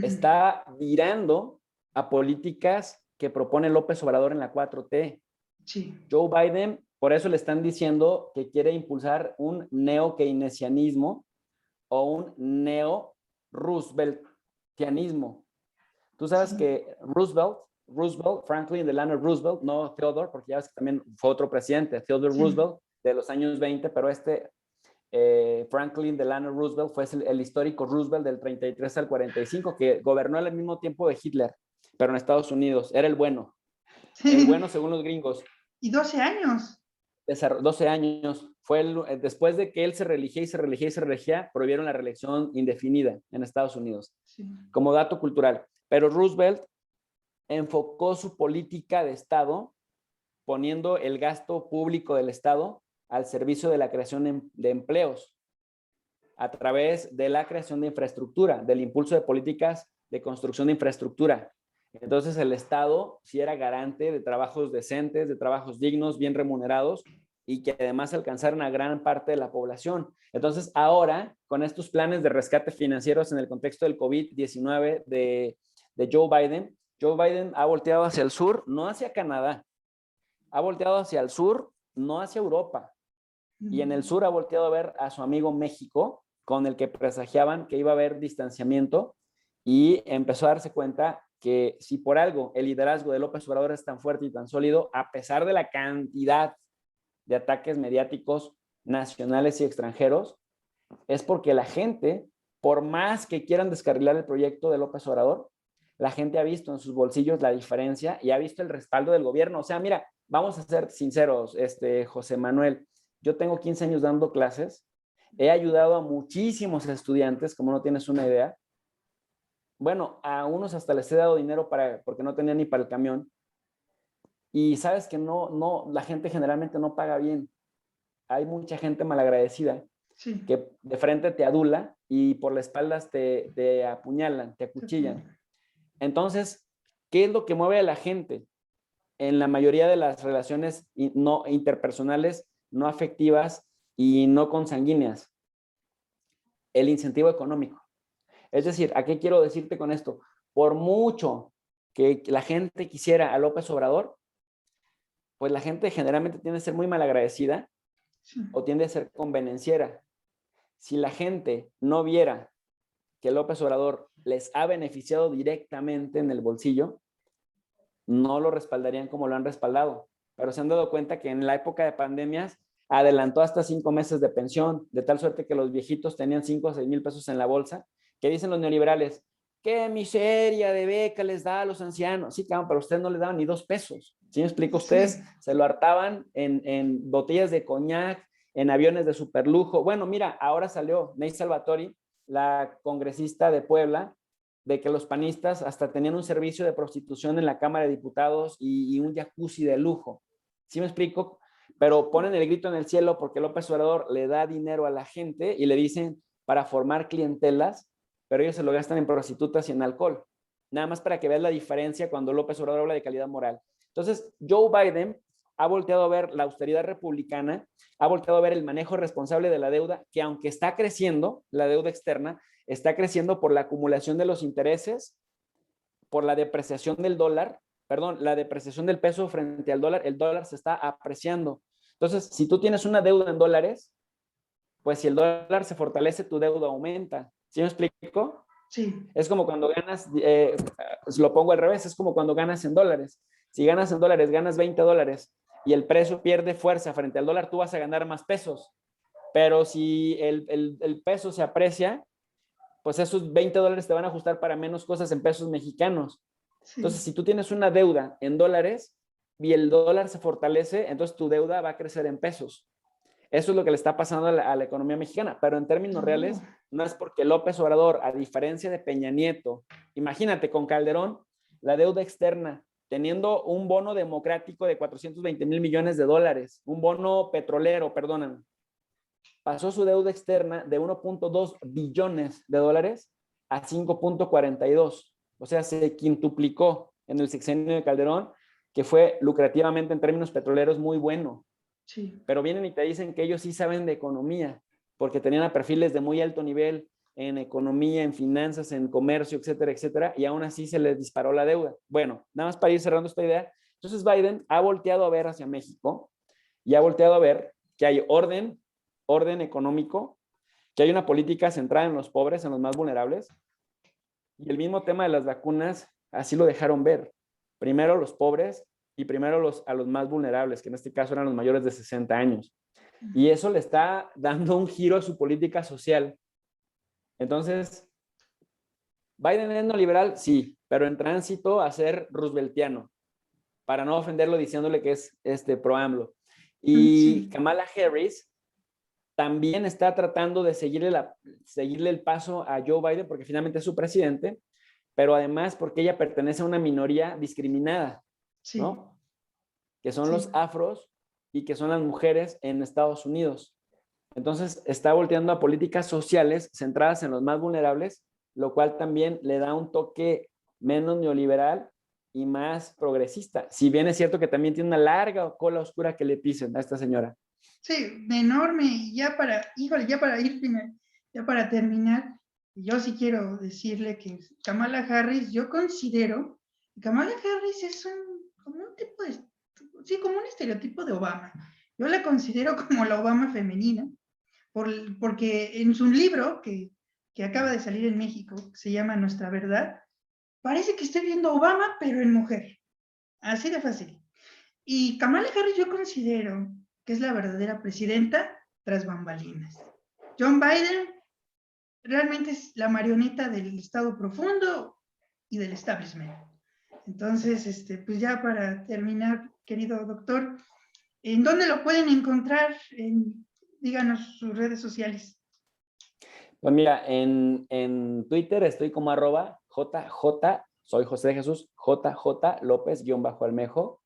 Speaker 2: está virando a políticas que propone López Obrador en la 4T.
Speaker 1: Sí.
Speaker 2: Joe Biden, por eso le están diciendo que quiere impulsar un neo-keynesianismo o un neo-rooseveltianismo. Tú sabes
Speaker 1: Sí.
Speaker 2: que Roosevelt, Franklin Delano Roosevelt, no Theodore, porque ya ves que también fue otro presidente, Theodore
Speaker 1: Sí.
Speaker 2: Roosevelt, de los años 20, pero Franklin Delano Roosevelt fue el histórico Roosevelt del 33 al 45, que gobernó al mismo tiempo de Hitler, pero en Estados Unidos. Era el bueno
Speaker 1: Sí.
Speaker 2: según los gringos.
Speaker 1: Y 12 años.
Speaker 2: 12 años. Después de que él se reelegía, prohibieron la reelección indefinida en Estados Unidos,
Speaker 1: Sí.
Speaker 2: como dato cultural. Pero Roosevelt enfocó su política de Estado poniendo el gasto público del Estado al servicio de la creación de empleos a través de la creación de infraestructura, del impulso de políticas de construcción de infraestructura. Entonces el Estado sí era garante de trabajos decentes, de trabajos dignos, bien remunerados y que además alcanzaran a gran parte de la población. Entonces ahora, con estos planes de rescate financieros en el contexto del COVID-19 de Joe Biden ha volteado hacia el sur, no hacia Canadá, ha volteado hacia el sur, no hacia Europa. Y en el sur ha volteado a ver a su amigo México, con el que presagiaban que iba a haber distanciamiento, y empezó a darse cuenta que si por algo el liderazgo de López Obrador es tan fuerte y tan sólido, a pesar de la cantidad de ataques mediáticos nacionales y extranjeros, es porque la gente, por más que quieran descarrilar el proyecto de López Obrador, la gente ha visto en sus bolsillos la diferencia y ha visto el respaldo del gobierno. O sea, mira, vamos a ser sinceros, José Manuel, yo tengo 15 años dando clases, he ayudado a muchísimos estudiantes, como no tienes una idea. Bueno, a unos hasta les he dado dinero porque no tenían ni para el camión. Y sabes que la gente generalmente no paga bien. Hay mucha gente malagradecida
Speaker 1: Sí.
Speaker 2: que de frente te adula y por la espalda te apuñalan, te acuchillan. Entonces, ¿qué es lo que mueve a la gente? En la mayoría de las relaciones no interpersonales, no afectivas y no consanguíneas, el incentivo económico. Es decir, ¿a qué quiero decirte con esto? Por mucho que la gente quisiera a López Obrador, pues la gente generalmente tiende a ser muy malagradecida o tiende a ser convenenciera. Si la gente no viera que López Obrador les ha beneficiado directamente en el bolsillo, no lo respaldarían como lo han respaldado. Pero se han dado cuenta que en la época de pandemias adelantó hasta 5 meses de pensión, de tal suerte que los viejitos tenían 5 o 6 mil pesos en la bolsa, que dicen los neoliberales, qué miseria de beca les da a los ancianos. Sí, cabrón, pero ustedes no les daban ni 2 pesos. ¿Sí me explico? Ustedes se lo hartaban en botellas de coñac, en aviones de superlujo. Bueno, mira, ahora salió Ney Salvatori, la congresista de Puebla, de que los panistas hasta tenían un servicio de prostitución en la Cámara de Diputados y un jacuzzi de lujo. ¿Sí me explico? Pero ponen el grito en el cielo porque López Obrador le da dinero a la gente y le dicen para formar clientelas, pero ellos se lo gastan en prostitutas y en alcohol. Nada más para que veas la diferencia cuando López Obrador habla de calidad moral. Entonces, Joe Biden ha volteado a ver la austeridad republicana, ha volteado a ver el manejo responsable de la deuda, que aunque está creciendo, la deuda externa, está creciendo por la acumulación de los intereses, por la depreciación del dólar, la depreciación del peso frente al dólar, el dólar se está apreciando. Entonces, si tú tienes una deuda en dólares, pues si el dólar se fortalece, tu deuda aumenta. ¿Sí me explico?
Speaker 1: Sí.
Speaker 2: Es como cuando ganas, lo pongo al revés, es como cuando ganas en dólares. Si ganas en dólares, ganas $20 y el precio pierde fuerza frente al dólar, tú vas a ganar más pesos. Pero si el peso se aprecia, pues esos $20 te van a ajustar para menos cosas en pesos mexicanos. Sí. Entonces, si tú tienes una deuda en dólares y el dólar se fortalece, entonces tu deuda va a crecer en pesos. Eso es lo que le está pasando a la economía mexicana, pero en términos reales, no es porque López Obrador, a diferencia de Peña Nieto, imagínate con Calderón, la deuda externa, teniendo un bono democrático de 420 mil millones de dólares, un bono petrolero, perdóname, pasó su deuda externa de 1.2 billones de dólares a 5.42. O sea, se quintuplicó en el sexenio de Calderón, que fue lucrativamente en términos petroleros muy bueno. Sí. Pero vienen y te dicen que ellos sí saben de economía, porque tenían a perfiles de muy alto nivel en economía, en finanzas, en comercio, etcétera, etcétera, y aún así se les disparó la deuda. Bueno, nada más para ir cerrando esta idea. Entonces Biden ha volteado a ver hacia México y ha volteado a ver que hay orden económico, que hay una política centrada en los pobres, en los más vulnerables, y el mismo tema de las vacunas, así lo dejaron ver. Primero los pobres y primero a los más vulnerables, que en este caso eran los mayores de 60 años. Y eso le está dando un giro a su política social. Entonces, Biden es neoliberal, sí, pero en tránsito a ser rooseveltiano, para no ofenderlo diciéndole que es pro-AMLO. Y sí. Kamala Harris también está tratando de seguirle el paso a Joe Biden porque finalmente es su presidente, pero además porque ella pertenece a una minoría discriminada, sí. ¿No? que son
Speaker 1: Sí.
Speaker 2: los afros y que son las mujeres en Estados Unidos. Entonces, está volteando a políticas sociales centradas en los más vulnerables, lo cual también le da un toque menos neoliberal y más progresista. Si bien es cierto que también tiene una larga cola oscura que le pisen a esta señora.
Speaker 1: Sí, enorme. Y ya para, híjole, ya para ir, ya para terminar, yo sí quiero decirle que Kamala Harris, yo considero que Kamala Harris es como un tipo de, sí, como un estereotipo de Obama. Yo la considero como la Obama femenina, porque en su libro que acaba de salir en México, que se llama Nuestra Verdad, parece que estoy viendo a Obama, pero en mujer. Así de fácil. Y Kamala Harris yo considero que es la verdadera presidenta tras bambalinas. John Biden realmente es la marioneta del Estado profundo y del establishment. Entonces, pues ya para terminar, querido doctor, ¿en dónde lo pueden encontrar? Díganos sus redes sociales.
Speaker 2: Pues mira, en Twitter estoy como @JJ, soy José de Jesús, JJ López-Almejo.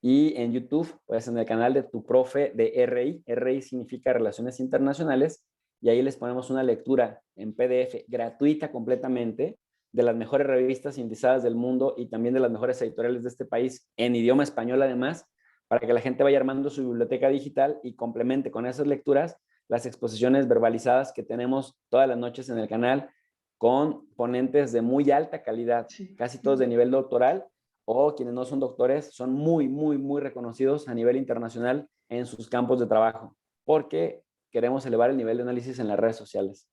Speaker 2: Y en YouTube, pues en el canal de tu profe de RI. RI significa Relaciones Internacionales. Y ahí les ponemos una lectura en PDF gratuita completamente de las mejores revistas indizadas del mundo y también de las mejores editoriales de este país en idioma español además, para que la gente vaya armando su biblioteca digital y complemente con esas lecturas las exposiciones verbalizadas que tenemos todas las noches en el canal con ponentes de muy alta calidad,
Speaker 1: Sí.
Speaker 2: casi todos de nivel doctoral, o quienes no son doctores son muy, muy, muy reconocidos a nivel internacional en sus campos de trabajo, porque queremos elevar el nivel de análisis en las redes sociales.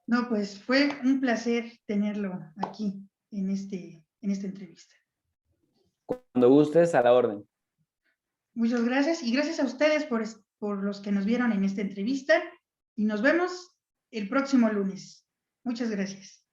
Speaker 1: No, pues fue un placer tenerlo aquí en esta entrevista.
Speaker 2: Cuando gustes, a la orden.
Speaker 1: Muchas gracias y gracias a ustedes por los que nos vieron en esta entrevista y nos vemos el próximo lunes. Muchas gracias.